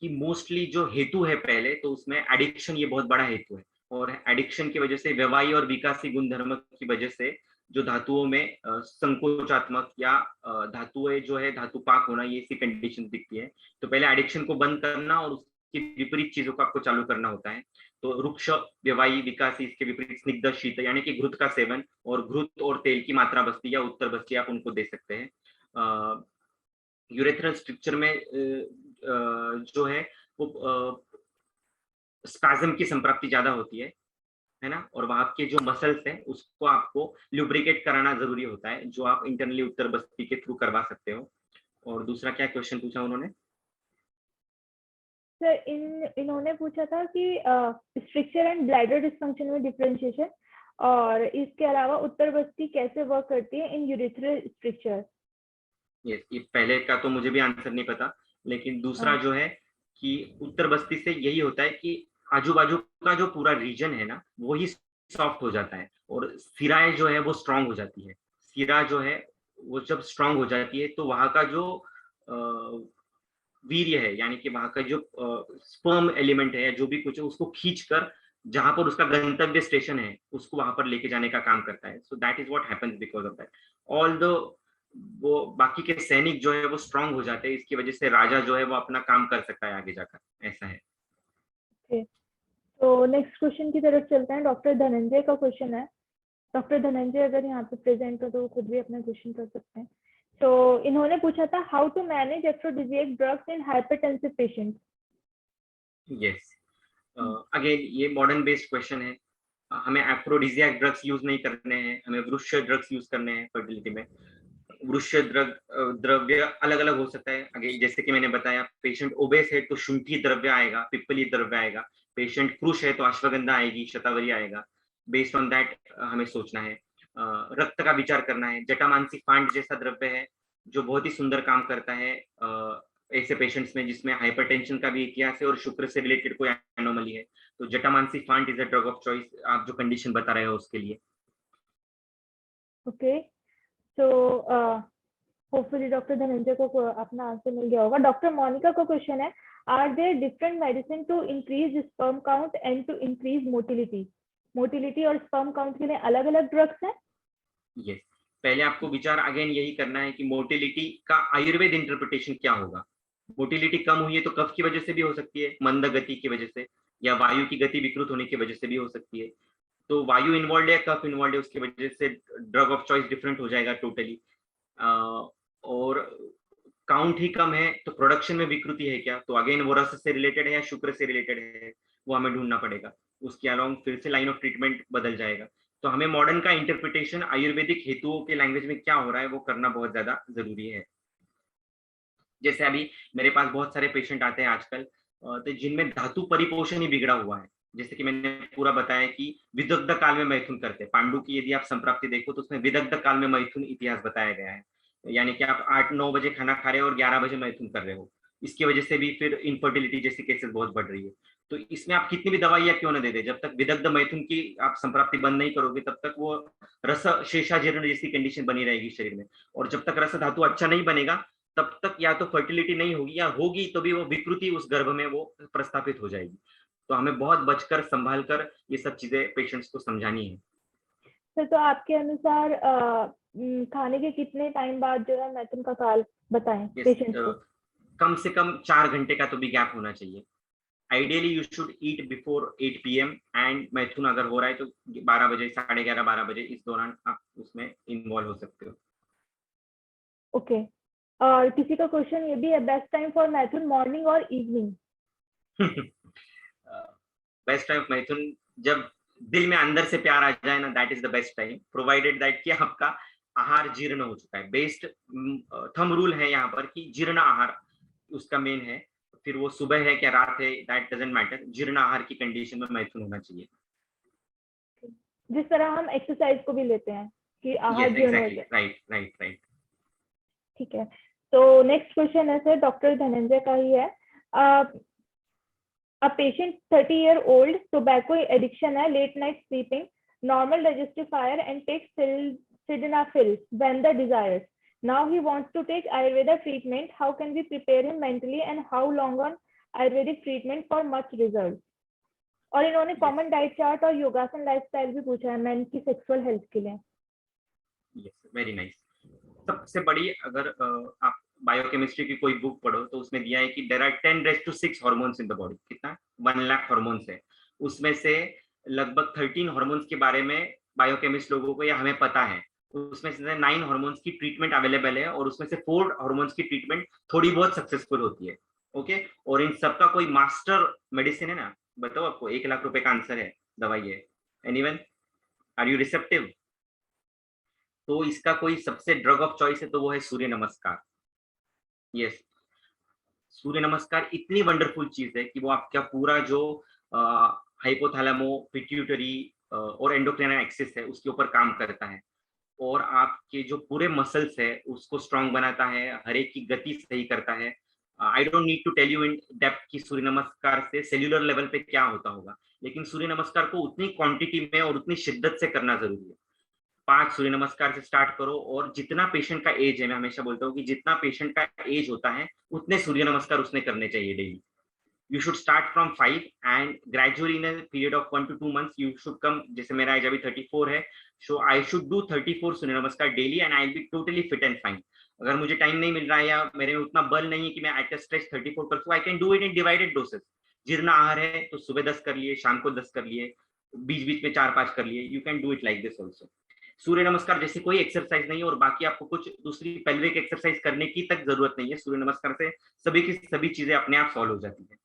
कि मोस्टली जो हेतु है पहले, तो उसमें एडिक्शन ये बहुत बड़ा हेतु है, और एडिक्शन की वजह से व्यवाही और विकासी गुणधर्म की वजह से जो धातुओं में संकोचात्मक या धातुएं जो है धातुपाक होना, ये इसी कंडीशन दिखती है। तो पहले एडिक्शन को बंद करना और उसकी विपरीत चीजों को आपको चालू करना होता है। तो रुक्ष, व्यवाही, विकासी, इसके विपरीत स्निग्ध, शीत यानी कि घृत का सेवन, और घृत और तेल की मात्रा बस्ती या उत्तर बस्ती आप उनको दे सकते हैं। यूरेथ्रल स्ट्रक्चर में जो है वो स्पैज्म की संप्राप्ति ज्यादा होती है ना, और वहां के जो मसल्स हैं उसको आपको लुब्रिकेट कराना जरूरी होता है, जो आप इंटरनली उत्तर बस्ती के थ्रू करवा सकते हो। और दूसरा क्या क्वेश्चन पूछा उन्होंने? सर इन्होंने पूछा था कि स्ट्रक्चर एंड ब्लैडर डिसफंक्शन में डिफरेंशिएशन, और इसके अलावा उत्तर बस्ती कैसे वर्क करती है इन यूरिथ्रल स्ट्रक्चर। यस, ये पहले का तो मुझे भी आंसर नहीं पता, लेकिन दूसरा जो है कि उत्तर बस्ती से यही होता है कि आजू बाजू का जो पूरा रीजन है ना, वही सॉफ्ट हो जाता है और सिराएं जो है वो स्ट्रांग हो जाती है। सिरा जो है वो जब स्ट्रांग हो जाती है तो वहां का जो वीर्य है, यानी कि वहां का जो स्पर्म एलिमेंट है या जो भी कुछ है, उसको खींचकर जहां पर उसका गंतव्य स्टेशन है उसको वहां पर लेके जाने का काम करता है। So that is what happens because of that. All the वो बाकी के सैनिक जो है वो स्ट्रांग हो जाते हैं, इसकी वजह से राजा जो है वो अपना काम कर सकता है आगे जाकर, ऐसा है। तो नेक्स्ट क्वेश्चन की तरफ चलते हैं। डॉक्टर धनंजय का क्वेश्चन है। डॉक्टर धनंजय अगर यहाँ पे प्रेजेंट हो तो खुद भी अपना क्वेश्चन कर सकते हैं। तो इन्होंने पूछा था how to manage aphrodisiac drugs in hypertensive patients. Yes, again ये मॉडर्न बेस्ड क्वेश्चन है। हमें एफ्रोडिजियाक ड्रग्स यूज नहीं करने हैं, हमें वृक्ष ड्रग्स यूज करने हैं फर्टिलिटी में। वृक्ष द्रव्य अलग अलग हो सकता है। अगेन जैसे कि मैंने बताया, पेशेंट ओबेस है तो शुंठी द्रव्य आएगा, पिप्पली द्रव्य आएगा। पेशेंट कृश है तो अश्वगंधा आएगी, शतावरी आएगा। बेस्ड ऑन दैट हमें सोचना है। रक्त का विचार करना है। जटामांसी फांड जैसा द्रव्य है जो बहुत ही सुंदर काम करता है ऐसे पेशेंट्स में जिसमें हाइपरटेंशन का भी इतिहास है और शुक्र से रिलेटेड कोई एनोमली है। तो जटामांसी फांड is a drug of choice, आप जो कंडीशन बता रहे हो उसके लिए। ओके, तो होपफुली डॉक्टर धनंजय को अपना आंसर मिल गया होगा। डॉक्टर मोनिका का क्वेश्चन है, are there different medicine to increase sperm count and to increase motility. Motility और स्पर्म काउंट के लिए अलग अलग ड्रग्स हैं? यस, पहले आपको विचार अगेन यही करना है कि मोटिलिटी का आयुर्वेद इंटरप्रिटेशन क्या होगा। मोटिलिटी कम हुई है तो कफ की वजह से भी हो सकती है, मंद गति की वजह से, या वायु की गति विकृत होने की वजह से भी हो सकती है। तो वायु इन्वॉल्व है, कफ इन्वॉल्व है, उसकी वजह से ड्रग ऑफ चॉइस डिफरेंट हो जाएगा टोटली। और काउंट ही कम है तो प्रोडक्शन में विकृति है क्या, तो अगेन वो रस से रिलेटेड है या शुक्र से रिलेटेड है, वो हमें ढूंढना पड़ेगा। उसके अलावा फिर से लाइन ऑफ ट्रीटमेंट बदल जाएगा। तो हमें मॉडर्न का इंटरप्रिटेशन आयुर्वेदिक हेतुओं के लैंग्वेज में क्या हो रहा है वो करना बहुत ज्यादा जरूरी है। जैसे अभी मेरे पास बहुत सारे पेशेंट आते हैं आजकल तो जिनमें धातु परिपोषण ही बिगड़ा हुआ है। जैसे कि मैंने पूरा बताया कि विदग्ध काल में मैथुन करते हैं। पांडु की यदि आप संप्राप्ति देखो तो उसमें विदग्ध काल में मैथुन इतिहास बताया गया है, यानी कि आप 8-9 बजे खाना खा रहे हो और 11 बजे मैथुन कर रहे हो। इसकी वजह से भी फिर इनफर्टिलिटी जैसी केसेस बहुत बढ़ रही है। तो इसमें आप कितनी भी दवाइयां क्यों न दे दे, जब तक विदग्ध मैथुन की आप संप्राप्ति बंद नहीं करोगे तब तक वो रस शेषाजीर्ण जैसी कंडीशन बनी रहेगी शरीर में। और जब तक रस धातु अच्छा नहीं बनेगा तब तक या तो फर्टिलिटी नहीं होगी, या होगी तो भी वो विकृति उस गर्भ में वो प्रस्थापित हो जाएगी। तो हमें बहुत बचकर संभाल कर ये सब चीजें पेशेंट्स को समझानी है। सर तो आपके अनुसार खाने के कितने टाइम बाद जो है मैथुन का काल बताएं पेशेंट्स को? कम से कम 4 घंटे का तो भी गैप होना चाहिए। Ideally you should eat before 8 PM and मैथुन अगर हो रहा है तो 12 बजे, 11:30, 12 बजे इस दौरान आप उसमें इन्वॉल्व हो सकते हो। ओके, और किसी का क्वेश्चन ये भी है, बेस्ट टाइम फॉर मैथुन मॉर्निंग और इवनिंग? बेस्ट टाइम मैथुन जब दिल में अंदर से प्यार आ जाए ना, that is the best time, provided that कि आपका आहार जीर्ण हो चुका है। बेस्ट थंब रूल है यहाँ पर कि जीर्ण आहार उसका मेन है। फिर वो सुबह है क्या रात है, दैट डजंट मैटर, जीर्ण आहार की कंडीशन में मैथुन होना चाहिए। जिस तरह हम एक्सरसाइज को भी लेते हैं कि आहार यस जीर्ण हो एग्जैक्टली, जाए। Right right right. ठीक है, तो नेक्स्ट क्वेश्चन है सर डॉक्टर धनंजय का ही है। A patient 30-year-old, tobacco addiction है, late night sleeping, normal digestive fire and takes sildenafil when the desires. Now he wants to take Ayurveda treatment. How can we prepare him mentally and how long on Ayurvedic treatment for much results? और इन्होंने common diet chart और योगासन lifestyle भी पूछा है main की sexual health के लिए। Yes very nice. सबसे बड़ी अगर आप बायोकेमिस्ट्री की कोई बुक पढ़ो तो उसमें दिया है कि there are 10⁻⁶ hormones in the body. कितना? 1 लाख हार्मोन्स है। उसमें से लगभग 13 हार्मोन्स के बारे में बायोकेमिस्ट लोगों को या हमें पता है। उसमें से 9 हार्मोन्स की ट्रीटमेंट अवेलेबल है और उसमें से 4 हार्मोन्स की ट्रीटमेंट थोड़ी बहुत सक्सेसफुल होती है। ओके, और इन सबका कोई मास्टर मेडिसिन है ना? बताओ, आपको 1 लाख रुपए का आंसर है, दवाई है। Anyone, are you receptive? तो इसका कोई सबसे ड्रग ऑफ चॉइस है तो वो है सूर्य नमस्कार। यस, सूर्य नमस्कार इतनी वंडरफुल चीज है कि वो आपका पूरा जो हाइपोथैलेमो, पिट्यूटरी और एंडोक्राइन एक्सिस है उसके ऊपर काम करता है और आपके जो पूरे मसल्स है उसको स्ट्रांग बनाता है, हर एक की गति सही करता है। I don't need to tell you in depth कि सूर्य नमस्कार से सेल्यूलर लेवल पे क्या होता होगा, लेकिन सूर्य नमस्कार को उतनी क्वांटिटी में और उतनी शिद्दत से करना जरूरी है। 5 सूर्य नमस्कार से स्टार्ट करो और जितना पेशेंट का एज है, मैं हमेशा बोलता हूँ कि जितना पेशेंट का एज होता है उतने सूर्य नमस्कार उसने करने चाहिए daily. You should start from 5 and gradually in a period of 1 to 2 months you should come, जैसे मेरा एज अभी 34 है, so I should do 34 सूर्य नमस्कार daily and I'll be totally fit and fine। अगर मुझे टाइम नहीं मिल रहा है या मेरे में उतना बल नहीं है कि मैं एट स्ट्रेच 34 कर सकूं, I can do it in divided doses। जीर्ण आहार है तो सुबह 10 कर लिए, शाम को 10 कर लिए, बीच बीच में 4-5 कर लिए। You can do it like this also। सूर्य नमस्कार जैसे कोई एक्सरसाइज नहीं है और बाकी आपको कुछ दूसरी पेल्विक एक्सरसाइज करने की तक जरूरत नहीं है। सूर्य नमस्कार से सभी की सभी चीजें अपने आप सॉल्व हो जाती है।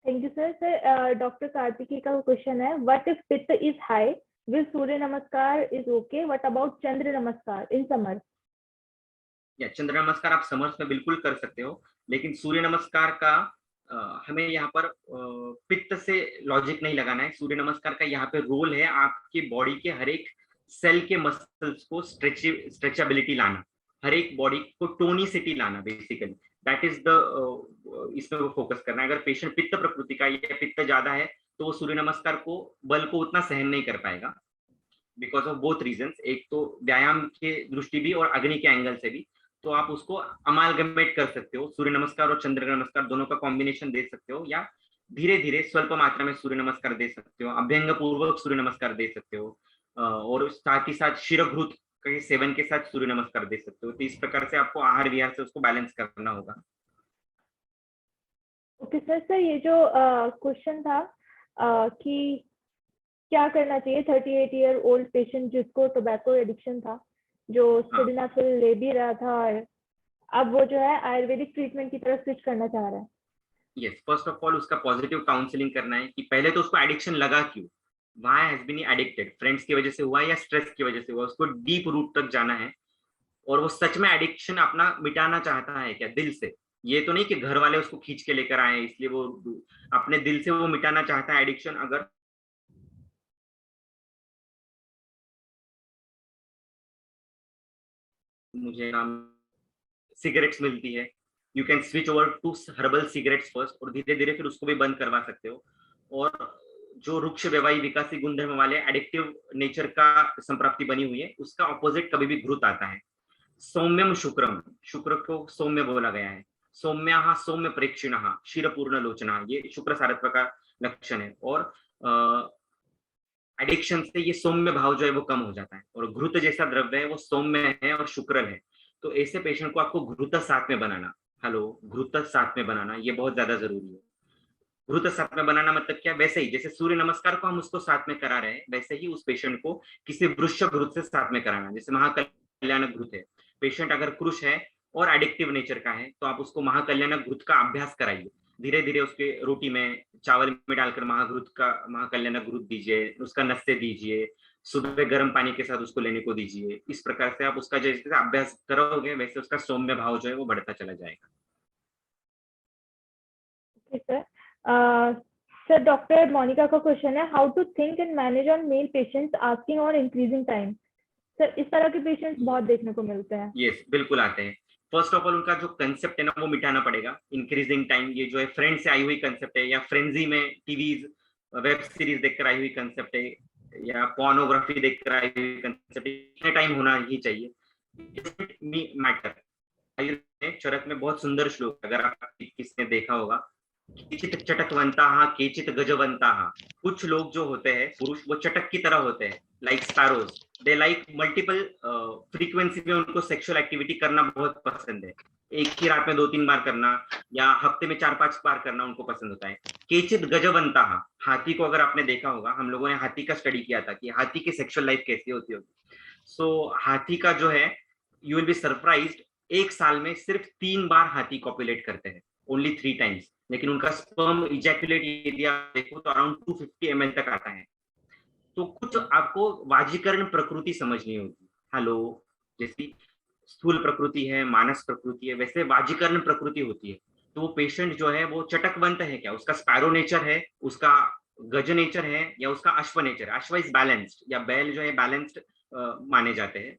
Thank you sir. Sir doctor Kartiki का क्वेश्चन है, व्हाट इफ पित्त इज हाई, विल सूर्य नमस्कार इज ओके, व्हाट अबाउट चंद्र नमस्कार इन समर? या चंद्र नमस्कार आप समर्स में बिल्कुल कर सकते हो, लेकिन सूर्य नमस्कार का हमें यहाँ पर पित्त से लॉजिक नहीं लगाना है। सूर्य नमस्कार का यहाँ पे रोल है आपकी बॉडी के हर एक सेल के मसल्स को स्ट्रेचेबिलिटी लाना, हर एक बॉडी को टोनिसिटी लाना, बेसिकली दैट इज द इसमें वो फोकस करना है। अगर पेशेंट पित्त प्रकृति का या पित्त ज्यादा है तो वो सूर्य नमस्कार को बल को उतना सहन नहीं कर पाएगा, बिकॉज ऑफ बोथ रीजंस। एक तो व्यायाम के दृष्टि भी और अग्नि के एंगल से भी। तो आप उसको अमालगमेट कर सकते हो, सूर्य नमस्कार और चंद्र नमस्कार दोनों का कॉम्बिनेशन दे सकते हो, या धीरे धीरे स्वल्प मात्रा में सूर्य नमस्कार दे सकते हो, अभ्यंग पूर्वक सूर्य नमस्कार दे सकते हो, और साथ ही साथ शिरघृत के सेवन के साथ सूर्य नमस्कार दे सकते हो। तो इस प्रकार से आपको आहार विहार से उसको बैलेंस करना होगा। Okay sir. सर ये जो क्वेश्चन था कि क्या करना चाहिए 38-year-old पेशेंट जिसको टोबैको एडिक्शन था, जो सिल्डेनाफिल ले भी रहा था और अब वो जो है आयुर्वेदिक ट्रीटमेंट की तरफ स्विच करना चाह रहा है। यस, फर्स्ट ऑफ ऑल उसका पॉजिटिव काउंसलिंग करना है कि पहले तो उसको एडिक्शन लगा क्यों, why has been addicted, friends की वजह से हुआ या स्ट्रेस की वजह से हुआ, उसको डीप रूट तक जाना है। और वो सच में एडिक्शन अपना मिटाना चाहता है क्या दिल से, ये तो नहीं कि घर वाले उसको खींच के लेकर आए इसलिए वो अपने दिल से वो मिटाना चाहता है एडिक्शन। अगर मुझे सिगरेट्स मिलती है, you can switch over to herbal cigarettes first और धीरे धीरे फिर उसको भी बंद करवा सकते हो। और जो वृक्ष व्यवाही विकासी गुणधर्म वाले एडिक्टिव नेचर का संप्राप्ति बनी हुई है उसका ऑपोजिट कभी भी घृत आता है। सौम्यम शुक्रम, शुक्र को सौम्य बोला गया है। सौम्या सौम्य प्रेक्षिण क्षीरपूर्ण लोचना, ये शुक्र सारत्व का लक्षण है। और एडिक्शन से ये सौम्य भाव जो है वो कम हो जाता है। और घृत जैसा द्रव्य है वो सौम्य है और शुक्र है, तो ऐसे पेशेंट को आपको घृत साथ में बनाना, घृत साथ में बनाना ये बहुत ज्यादा जरूरी है। घृत साथ में बनाना मतलब क्या, वैसे ही जैसे सूर्य नमस्कार को हम उसको साथ में करा रहे हैं वैसे ही उस पेशेंट को किसी वृक्ष घृत से साथ में कराना। जैसे महाकल्याण घृत है, पेशेंट अगर क्रुश है और एडिक्टिव नेचर का है तो आप उसको महाकल्याण घृत का अभ्यास कराइए। धीरे धीरे उसके रोटी में चावल में डालकर महाकल्याण घृत दीजिए, उसका नस्ते दीजिए, सुबह गर्म पानी के साथ उसको लेने को दीजिए। इस प्रकार से आप उसका जैसे अभ्यास करोगे वैसे उसका सौम्य भाव जो है वो बढ़ता चला जाएगा। सर सर डॉक्टर मोनिका का क्वेश्चन है, how to think and manage on male patients asking और इंक्रीजिंग टाइम। सर इस तरह के पेशेंट्स बहुत देखने को मिलते हैं। यस, बिल्कुल आते हैं। फर्स्ट ऑफ ऑल उनका जो कंसेप्ट है ना वो मिटाना पड़ेगा। इंक्रीजिंग टाइम, ये जो है फ्रेंड से आई हुई कंसेप्ट है, या फ्रेंजी में टीवीज वेब सीरीज देखकर आई हुई कंसेप्ट है, या पोर्नोग्राफी देखकर आई हुई कंसेप्ट है। इतना टाइम होना ही चाहिए, मैटर। चरक में बहुत सुंदर श्लोक, अगर आप किसने देखा होगा, केचित चटकवंताः केचित गजवंताः। कुछ लोग जो होते हैं पुरुष, वो चटक की तरह होते हैं, like sparrows. They like multiple frequency में उनको सेक्सुअल एक्टिविटी करना बहुत पसंद है। एक ही रात में 2-3 बार करना या हफ्ते में 4-5 बार करना उनको पसंद होता है। केचित गजवंताः, हाथी को अगर आपने देखा होगा, हम लोगों ने हाथी का स्टडी किया था कि हाथी की सेक्सुअल लाइफ कैसी होती होगी। सो हाथी का जो है, यू विल बी सरप्राइज्ड, एक साल में सिर्फ 3 बार हाथी कॉपुलेट करते हैं, ओनली 3 टाइम्स। लेकिन उनका स्पर्म इजैकुलेट यदि आप देखो तो अराउंड 250 ml तक आता है। तो कुछ आपको वाजीकरण प्रकृति समझनी होगी। हेलो, जैसी स्थूल प्रकृति है, मानस प्रकृति है, वैसे वाजीकरण प्रकृति होती है। तो वो पेशेंट जो है वो चटकवंत है क्या, उसका स्पैरो नेचर है, उसका गज नेचर है, या उसका अश्व नेचर है। अश्व इज बैलेंस्ड, या बैल जो है बैलेंस्ड माने जाते हैं,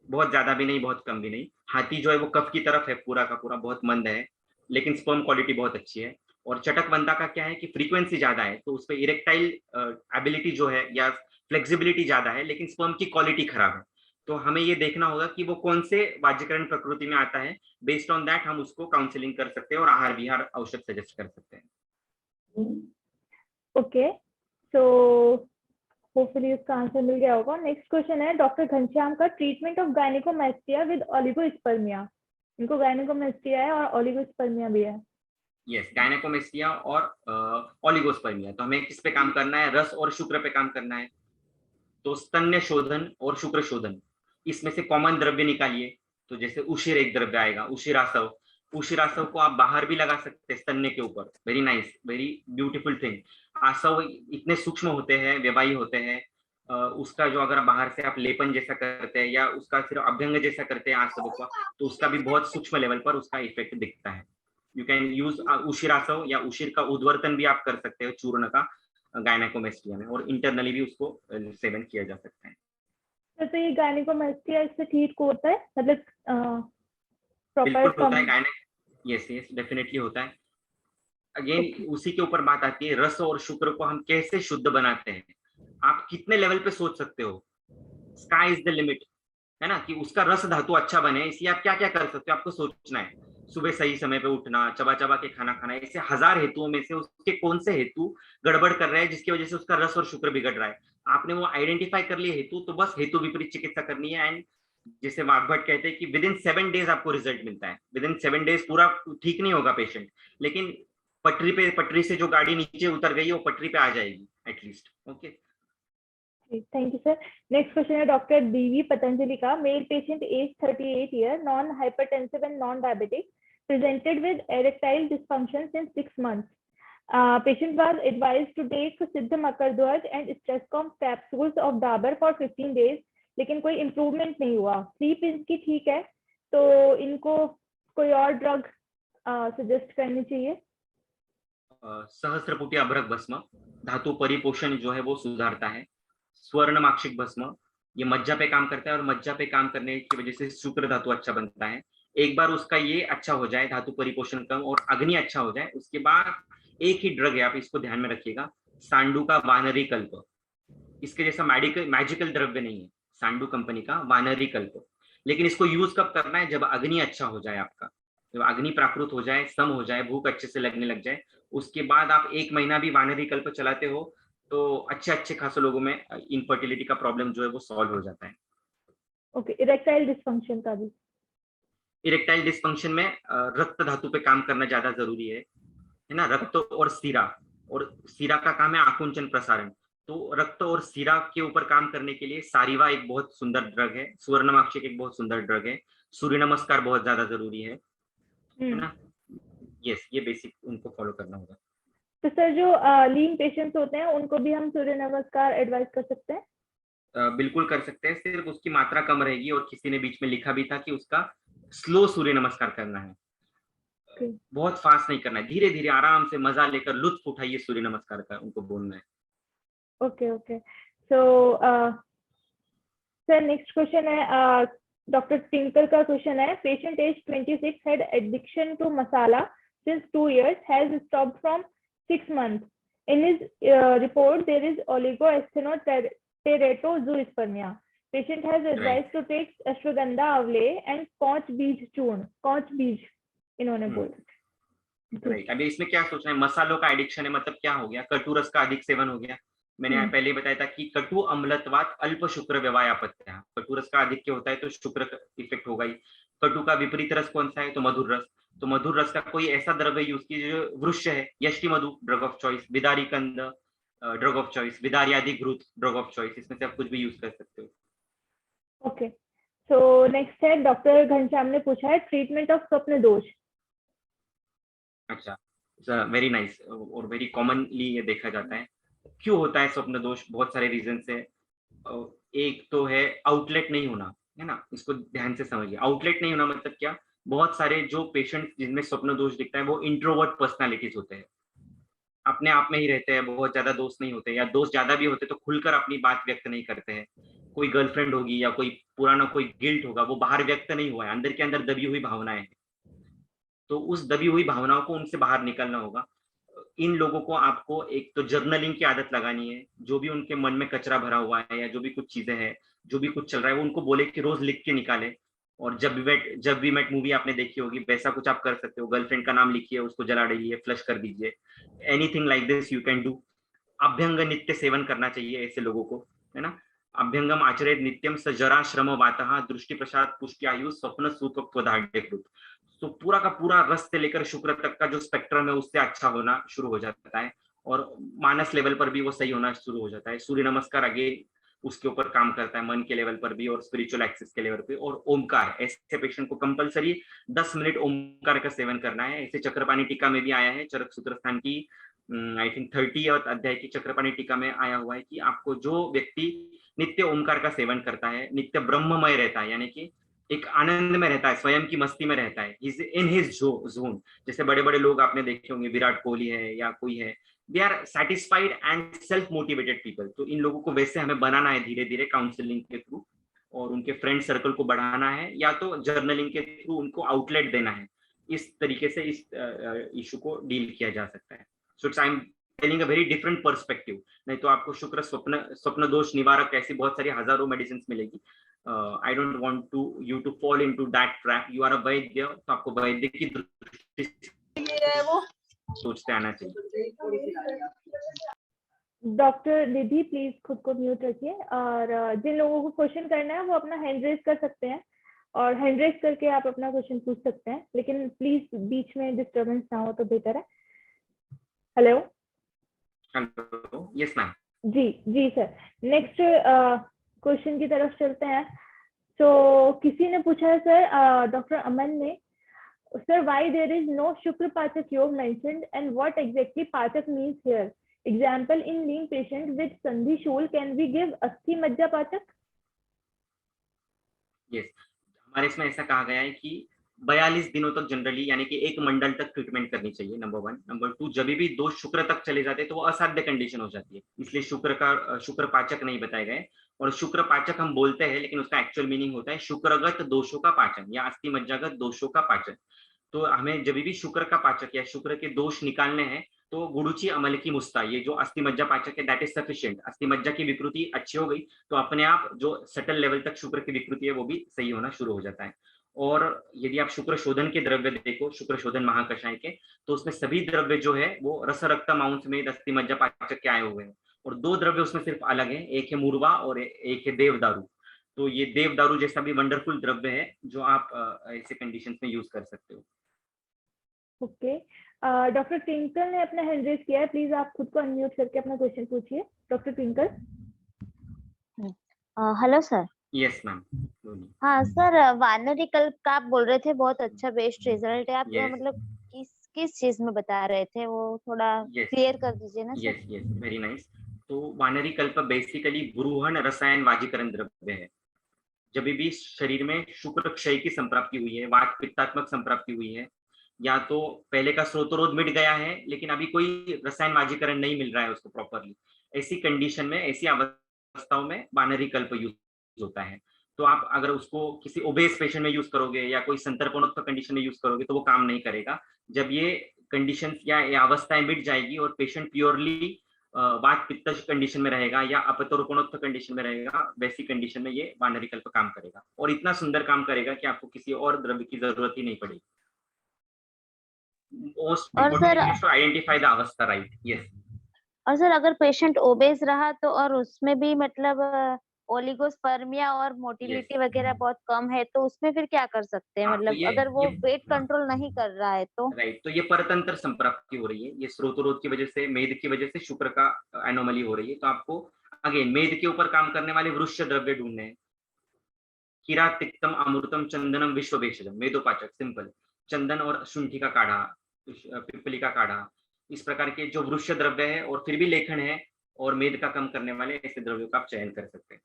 बहुत ज्यादा भी नहीं बहुत कम भी नहीं। हाथी जो है वो कफ की तरफ है, पूरा का पूरा बहुत मंद है, लेकिन स्पर्म क्वालिटी बहुत अच्छी है। और चटकवंता का क्या है कि फ्रीक्वेंसी ज्यादा है, तो उस पर इरेक्टाइल एबिलिटी जो है या फ्लेक्सिबिलिटी ज्यादा है, लेकिन स्पर्म की क्वालिटी खराब है। तो हमें ये देखना होगा कि वो कौन से वाजीकरण प्रकृति में आता है। बेस्ड ऑन दैट हम उसको काउंसलिंग कर सकते हैं और आहार विहार औषध सजेस्ट कर सकते हैं। ओके, सो होपफुली उसका आंसर मिल गया होगा। नेक्स्ट क्वेश्चन है डॉक्टर घनश्याम का, treatment of gynaecomastia with oligospermia. इनको गायनेकोमैस्टिया है और ओलिगोस्पर्मिया भी है। यस, गायनेकोमैस्टिया और ओलिगोस्पर्मिया। तो हमें किस पे काम करना है, रस और शुक्र पे काम करना है। तो स्तन्य शोधन और शुक्र शोधन, इसमें से कॉमन द्रव्य निकालिए। तो जैसे उशिर एक द्रव्य आएगा, उशिरासव। उशिरासव को आप बाहर भी लगा सकते हैं स्तन्य के ऊपर, very nice, very beautiful thing. आसव इतने सूक्ष्म होते हैं, व्यवाही होते हैं, उसका जो अगर बाहर से आप लेपन जैसा करते हैं या उसका सिर्फ अभ्यंग जैसा करते हैं आसव का, तो उसका भी बहुत सूक्ष्म लेवल पर उसका इफेक्ट दिखता है। यू कैन यूज उशिरासव, या उशिर का उद्वर्तन भी आप कर सकते हो चूर्ण का गायनेकोमैस्टिया में, और इंटरनली भी उसको सेवन किया जा सकता है। तो ये गायनेकोमैस्टिया इससे ठीक होता है, मतलब बिल्कुल होता है गायनेक, यस यस डेफिनेटली होता है। अगेन उसी के ऊपर बात आती है, रस और शुक्र को हम कैसे शुद्ध बनाते हैं। आप कितने लेवल पे सोच सकते हो, स्काई इज द लिमिट, है ना, कि उसका रस धातु अच्छा बने, इसलिए आप क्या क्या कर सकते हो, आपको सोचना है। सुबह सही समय पे उठना, चबा चबा के खाना खाना, ऐसे 1000 हेतुओं में से उसके कौन से हेतु गड़बड़ कर रहे हैं जिसकी वजह से उसका रस और शुक्र बिगड़ रहा है। आपने वो आइडेंटिफाई कर लिए हेतु, तो बस हेतु विपरीत चिकित्सा करनी है। एंड जैसे वाघभट कहते हैं कि विद इन 7 डेज आपको रिजल्ट मिलता है। विद इन 7 डेज पूरा ठीक नहीं होगा पेशेंट, लेकिन पटरी से जो गाड़ी नीचे उतर गई वो पटरी पे आ जाएगी at least. Okay, thank you sir. Next question है डॉक्टर बीवी पतंजलि का, male patient age 38 year, non hypertensive and non diabetic, presented with erectile dysfunction since 6 months. Patient was advised to take Siddha Makardhwaj and Stresscom capsules of Dabur for 15 days, लेकिन कोई improvement नहीं हुआ। Sleep इनकी ठीक है, तो इनको कोई और ड्रग सजेस्ट करनी चाहिए। सहस्त्रपुटी अभ्रक भस्म धातु परिपोषण जो है वो सुधारता है। स्वर्ण माक्षिक भस्म ये मज्जा पे काम करता है, और मज्जा पे काम करने की वजह से शुक्र धातु अच्छा बनता है। एक बार उसका ये अच्छा हो जाए, धातु परिपोषण कम और अग्नि अच्छा हो जाए, उसके बाद एक ही ड्रग है, आप इसको ध्यान में रखिएगा, सांडू का वानरी कल्प। इसके जैसा मैजिकल द्रव्य नहीं है सांडू कंपनी का वानरी कल्प, लेकिन इसको यूज कब करना है, जब अग्नि अच्छा हो जाए आपका, जब अग्नि प्राकृत हो जाए, सम हो जाए, भूख अच्छे से लगने लग जाए, उसके बाद आप 1 महीना भी वानरी कल्प चलाते हो तो अच्छे खासे लोगों में इनफर्टिलिटी का प्रॉब्लम जो है वो सॉल्व हो जाता है। ओके, इरेक्टाइल डिस्फंक्शन का भी? इरेक्टाइल डिस्फंक्शन में रक्त धातु पे काम करना ज्यादा जरूरी है ना। रक्त और सीरा का काम है आकुंचन प्रसारण, तो रक्त और सीरा के ऊपर काम करने के लिए सारिवा एक बहुत सुंदर ड्रग है, सुवर्णमाक्षिक एक बहुत सुंदर ड्रग है, सूर्य नमस्कार बहुत ज्यादा जरूरी है ना। यस, ये बेसिक उनको फॉलो करना होगा। तो सर जो लीन पेशेंट्स होते हैं उनको भी हम सूर्य नमस्कार एडवाइस कर सकते हैं? बिल्कुल कर सकते हैं, सिर्फ उसकी मात्रा कम रहेगी, और किसी ने बीच में लिखा भी था कि उसका स्लो सूर्य नमस्कार करना है। बहुत फास्ट नहीं करना है, धीरे धीरे आराम से मजा लेकर लुत्फ उठाइए सूर्य नमस्कार का, उनको बोलना है। Okay so sir next question है डॉक्टर टिंकर का क्वेश्चन है, patient as 26 had addiction to masala since 2 years, has stopped from 6 months. In his report there is oligoasthenoteratozoospermia. Patient has advised to take ashwagandha avle and कांच बीज चूर्ण, कांच बीज इन्होंने बोला। राइट, अभी इसमें क्या सोचना है, मसालों का एडिक्शन है मतलब क्या हो गया, कटु रस का अधिक सेवन हो गया। मैंने पहले बताया था कि कटु अम्लत्वात अल्प शुक्र व्यवायापत्या, कटु रस का अधिक होता है तो शुक्र इफेक्ट होगा ही। कटु का विपरीत रस कौन सा है, तो मधुर रस। तो मधुर रस का कोई ऐसा द्रव्य यूज कीजिए जो वृक्ष है, यष्टि मधु ड्रग ऑफ चॉइस, विदारी कंद ड्रग ऑफ चॉइस, विदारी आदि घृत ड्रग ऑफ चॉइस, इसमें से आप कुछ भी यूज कर सकते हो। ओके सो नेक्स्ट है डॉक्टर घनश्याम ने पूछा है, ट्रीटमेंट ऑफ स्वप्न दोष। अच्छा, वेरी नाइस और वेरी कॉमनली ये देखा जाता है। क्यों होता है स्वप्न दोष, बहुत सारे रीजन है। एक तो है आउटलेट नहीं होना, है ना, इसको ध्यान से समझिए। आउटलेट नहीं होना मतलब क्या, बहुत सारे जो पेशेंट जिनमें स्वप्न दोष दिखता है वो इंट्रोवर्ट पर्सनालिटीज होते हैं, अपने आप में ही रहते हैं, बहुत ज्यादा दोस्त नहीं होते, या दोस्त ज्यादा भी होते तो खुलकर अपनी बात व्यक्त नहीं करते हैं। कोई गर्लफ्रेंड होगी या कोई पुराना कोई गिल्ट होगा, वो बाहर व्यक्त नहीं हुआ है, अंदर के अंदर दबी हुई भावनाएं हैं, तो उस दबी हुई भावनाओं को उनसे बाहर निकलना होगा। इन लोगों को आपको एक तो जर्नलिंग की आदत लगानी है, जो भी उनके मन में कचरा भरा हुआ है या जो भी कुछ चीजें हैं, जो भी कुछ चल रहा है, वो उनको बोले कि रोज लिख के निकाले। और जब वी मेट मूवी आपने देखी होगी, वैसा कुछ आप कर सकते हो, गर्लफ्रेंड का नाम लिखिए, उसको जला डालिए, फ्लश कर दीजिए, anything like this you can do. अभ्यंग नित्य सेवन करना चाहिए ऐसे लोगों को, है ना। अभ्यंगम आचरेत नित्यम सजरा श्रम वातः दृष्टि प्रसाद पुष्टि आयु स्वप्न सुखदाढ़। तो पूरा का पूरा रस से लेकर शुक्र तक का जो स्पेक्ट्रम है उससे अच्छा होना शुरू हो जाता है, और मानस लेवल पर भी वो सही होना शुरू हो जाता है। सूर्य नमस्कार अगेन उसके ऊपर काम करता है, मन के लेवल पर भी और स्पिरिचुअल एक्सेस के लेवल पे। और ओमकार, ऐसे पेशेंट को कंपलसरी 10 मिनट ओमकार का सेवन करना है। ऐसे चक्रपाणी टीका में भी आया है, चरक सूत्र स्थान की आई थिंक 30 अध्याय की चक्रपाणी टीका में आया हुआ है कि आपको जो व्यक्ति नित्य ओमकार का सेवन करता है, नित्य ब्रह्ममय रहता है, यानी कि एक आनंद में रहता है, स्वयं की मस्ती में रहता है, इन हिज जोन। जैसे बड़े बड़े लोग आपने देखे होंगे, विराट कोहली है या कोई है, they are satisfied and self motivated people. तो इन लोगों को वैसे हमें बनाना है धीरे धीरे काउंसलिंग के थ्रू, और उनके फ्रेंड सर्कल को बढ़ाना है, या तो जर्नलिंग के थ्रू उनको आउटलेट देना है। इस तरीके से इस इशू को डील किया जा सकता है। So I am telling a very different perspective. नहीं तो आपको शुक्र स्वप्न दोष निवारक ऐसी बहुत सारी हजारों मेडिसिन मिलेगी। I don't want you to fall into that trap. You are a वैद्य, तो आपको वैद्य की दृष्टि सोचते आना चाहिए। डॉक्टर निधि प्लीज खुद को म्यूट रखिए, और जिन लोगों को क्वेश्चन करना है वो अपना हैंड रेज कर सकते हैं, और हैंड रेज करके आप अपना क्वेश्चन पूछ सकते हैं, लेकिन प्लीज बीच में डिस्टर्बेंस ना हो तो बेहतर है। Hello yes ma'am. जी सर, नेक्स्ट क्वेश्चन की तरफ चलते हैं। तो किसी ने पूछा है सर, डॉक्टर अमन ने, sir why there is no shukra pachak yog mentioned and what exactly pachak means here? Example, in lean patient with sandhi shool can we give अस्थि मज्जा पाचक? यस, हमारे इसमें ऐसा कहा गया है कि 42 दिनों तक जनरली, यानी कि एक मंडल तक ट्रीटमेंट करनी चाहिए, नंबर 1। नंबर 2, जब भी दोष शुक्र तक चले जाते हैं तो वो असाध्य कंडीशन हो जाती है, इसलिए शुक्र पाचक नहीं बताए गए। और शुक्र पाचक हम बोलते हैं, लेकिन उसका एक्चुअल मीनिंग होता है शुक्रगत दोषों का पाचन या अस्थि मज्जागत दोषों का पाचन। तो हमें जब भी शुक्र का पाचक या शुक्र के दोष निकालने हैं तो गुड़ुची अमल की मुस्ता, ये जो अस्थि मज्जा पाचक है, दैट इज सफिशिएंट। अस्थि मज्जा की विकृति अच्छी हो गई तो अपने आप जो सटल लेवल तक शुक्र की विकृति है वो भी सही होना शुरू हो जाता है। और यदि आप शुक्र शोधन के द्रव्य देखो, शुक्र शोधन महाकषाय के, तो उसमें सभी द्रव्य जो है वो रस रक्त मांस में अस्थि मज्जा पाचक के आए हुए हैं, और 2 द्रव्य उसमें सिर्फ अलग है, एक है मुरवा और एक है देवदारू। तो ये देवदारू जैसा भी वंडरफुल द्रव्य है जो आप ऐसे कंडीशंस में यूज कर सकते हो। ओके, डॉक्टर ट्विंकल ने अपना हैंड रेज किया है, प्लीज आप खुद को अनम्यूट करके अपना क्वेश्चन पूछिए। Doctor twinkle. Hello sir. Yes ma'am. हाँ सर, वानरी कल्प का आप बोल रहे थे, बहुत अच्छा बेस्ट रिजल्ट है। आप मतलब किस चीज में बता रहे थे, वो थोड़ा क्लियर कर दीजिए ना सर। Yes, very nice. तो वानरी कल्प बेसिकली ब्रूहण रसायन वाजीकरण द्रव्य है। जब भी शरीर में शुक्र क्षय की संप्राप्ति हुई है, वात पित्तात्मक संप्राप्ति हुई है, या तो पहले का स्रोतरोध मिट गया है लेकिन अभी कोई रसायन वाजीकरण नहीं मिल रहा है उसको प्रॉपरली, ऐसी कंडीशन में, ऐसी अवस्थाओं में बाइनरी कल्प यूज होता है। तो आप अगर उसको किसी ओबेस पेशेंट में यूज करोगे या कोई संतर्पणोत्तर कंडीशन में यूज करोगे तो वो काम नहीं करेगा। जब ये कंडीशन या ये अवस्थाएं मिट जाएगी और पेशेंट प्योरली वात पित्त कंडीशन में रहेगा या अपतरोपणोत्तर कंडीशन में रहेगा, वैसी कंडीशन में ये बाइनरी कल्प काम करेगा और इतना सुंदर काम करेगा कि आपको किसी और द्रव्य की जरूरत ही नहीं पड़ेगी। Most important is to identify the avastha, right? Yes. और सर अगर पेशेंट ओबेस रहा तो, और उसमें भी मतलब ओलिगोस्पर्मिया और मोटिलिटी वगैरह बहुत कम है, तो उसमें फिर क्या कर सकते हैं? मतलब अगर वो वेट कंट्रोल नहीं कर रहा है तो? राइट, तो ये परतंत्र संप्राप्ति हो रही है, ये स्रोतरोध की वजह से, मेद की वजह से शुक्र का एनोमली हो रही है। तो आपको अगेन मेद के ऊपर काम करने वाले वृक्ष द्रव्य ढूंढने हैं। कीरा, तिक्तम, अमृतम, चंदनम, विश्व भेषजम, मेदोपाचक, सिंपल। चंदन और शुंठी का काढ़ा, पिपली का काढ़ा, इस प्रकार के जो वृक्ष द्रव्य है और फिर भी लेखन है और मेद का कम करने वाले ऐसे द्रव्यों का आप चयन कर सकते हैं।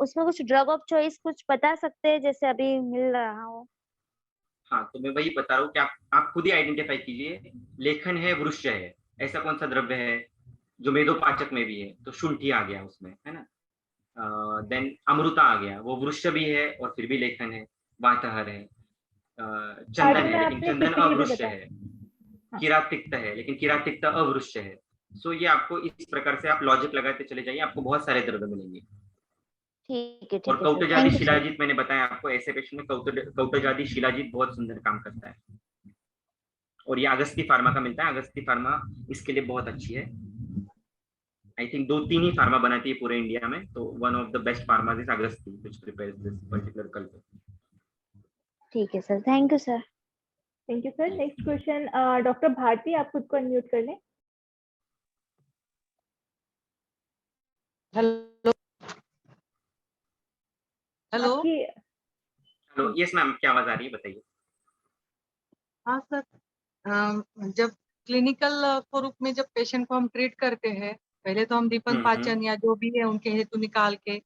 उसमें कुछ ड्रग ऑफ चॉइस कुछ बता सकते हैं जैसे अभी मिल रहा हो? हाँ, तो मैं वही बता रहा हूँ कि आप खुद ही आइडेंटिफाई कीजिए। लेखन है, वृक्ष है, ऐसा कौन सा द्रव्य है जो मेदोपाचक में भी है? तो शुंठी आ गया उसमें, है ना। देन अमृता आ गया, वो वृक्ष भी है और फिर भी लेखन है। वातहर है, चंदन है लेकिन चंदन अवृक्ष है। किरातिक्त है लेकिन किरातिक्त अवृक्ष है। सो ये आपको इस प्रकार से आप लॉजिक लगाते चले जाइए, आपको बहुत सारे द्रव्य मिलेंगे। ठीक है, और कौटजादि शिलाजीत मैंने बताया आपको, ऐसे पेशेंट में कौटजादि शिलाजीत बहुत सुंदर काम करता है और ये अगस्ती फार्मा का मिलता है। अगस्ती फार्मा इसके लिए बहुत अच्छी है। आई थिंक 2-3 ही फार्मा बनाती है पूरे इंडिया में, तो one of the best pharma is Agasti which prepares this particular kalpa. ठीक है sir, thank you sir. Thank you sir. Next question doctor Bharti, आप खुद को अनम्यूट कर लें। Hello hello hello, yes ma'am, क्या आवाज आ रही है? बताइए। हाँ सर, जब क्लिनिकल स्वरूप में जब पेशेंट को हम ट्रीट करते हैं, पहले तो हम दीपन पाचन या जो भी है उनके हेतु निकाल के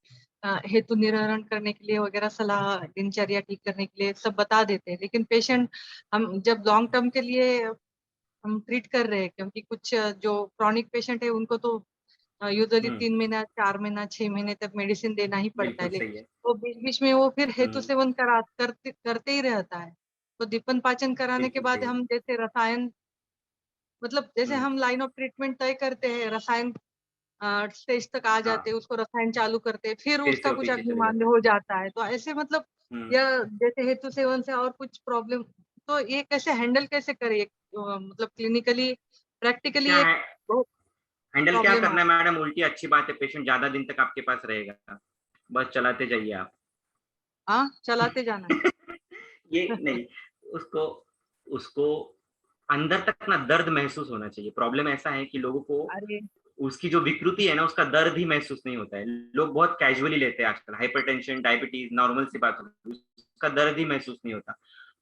हेतु निर्हरण करने के लिए वगैरह सलाह, दिनचर्या ठीक करने के लिए सब बता देते हैं। लेकिन पेशेंट हम जब लॉन्ग टर्म के लिए हम ट्रीट कर रहे हैं, क्योंकि कुछ जो क्रॉनिक पेशेंट है उनको तो यूजुअली 3 महीना, 4 महीना, 6 महीने तक मेडिसिन देना ही पड़ता है, लेकिन वो बीच बीच में वो फिर हेतु सेवन करते ही रहता है। तो दीपन पाचन कराने के बाद हम जैसे रसायन, मतलब जैसे हम लाइन ऑफ ट्रीटमेंट तय करते हैं, रसायन स्टेज तक आ जाते हैं, उसको रसायन चालू करते हैं, फिर उसका कुछ अग्निमांद्य हो जाता है। तो ऐसे मतलब या जैसे हेतु सेवन से और कुछ प्रॉब्लम, तो ये कैसे हैंडल कैसे करें? मतलब क्लिनिकली प्रैक्टिकली हैंडल क्या करना है मैडम? उल्टी अच्छी बात है, पेशेंट ज्यादा दिन तक आपके पास रहेगा, बस चलाते जाइए आप। हाँ, चलाते जाना ये नहीं, उसको अंदर तक ना दर्द महसूस होना चाहिए। प्रॉब्लम ऐसा है कि लोगों को उसकी जो विकृति है ना, उसका दर्द ही महसूस नहीं होता है। लोग बहुत कैजुअली लेते हैं आजकल, हाइपरटेंशन, डायबिटीज नॉर्मल सी बात होती है, उसका दर्द ही महसूस नहीं होता।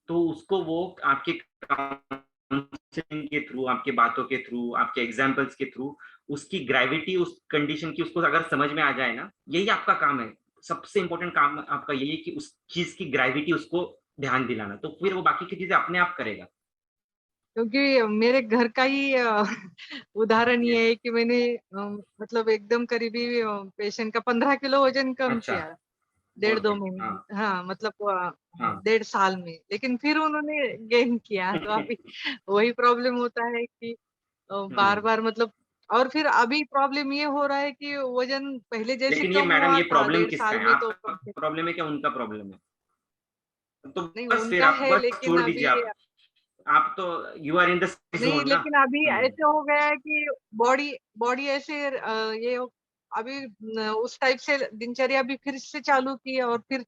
तो उसको वो आपके काउंसलिंग के थ्रू, आपके बातों के थ्रू, आपके एग्जाम्पल्स के थ्रू उसकी ग्रेविटी, उस कंडीशन की उसको अगर समझ में आ जाए ना, यही आपका काम है। सबसे इंपॉर्टेंट काम आपका यही है कि उस चीज की ग्रेविटी उसको ध्यान दिलाना, तो फिर वो बाकी की चीजें अपने आप करेगा। क्योंकि मेरे घर का ही उदाहरण ये है कि मैंने मतलब एकदम करीबी पेशेंट का 15 किलो वजन कम किया 1.5-2 महीने, हाँ मतलब 1.5 साल में, लेकिन फिर उन्होंने गेन किया। तो अभी वही प्रॉब्लम होता है कि बार बार मतलब, और फिर अभी प्रॉब्लम ये हो रहा है कि वजन पहले जैसे लेकिन कम ये मैडम, हुआ ये था प्रॉब्लम 1.5 किसका साल है? में, तो आपका प्रॉब्लम है क्या उनका प्रॉब्लम है? तो नहीं बस फिर उनका आप है, बस लेकिन छोड़ अभी दीजिए। आप तो यू आर इन द नहीं, जोन ना। लेकिन अभी ऐसे हो गया है कि बॉडी ऐसे ये अभी उस टाइप से दिनचर्या भी फिर से चालू की और फिर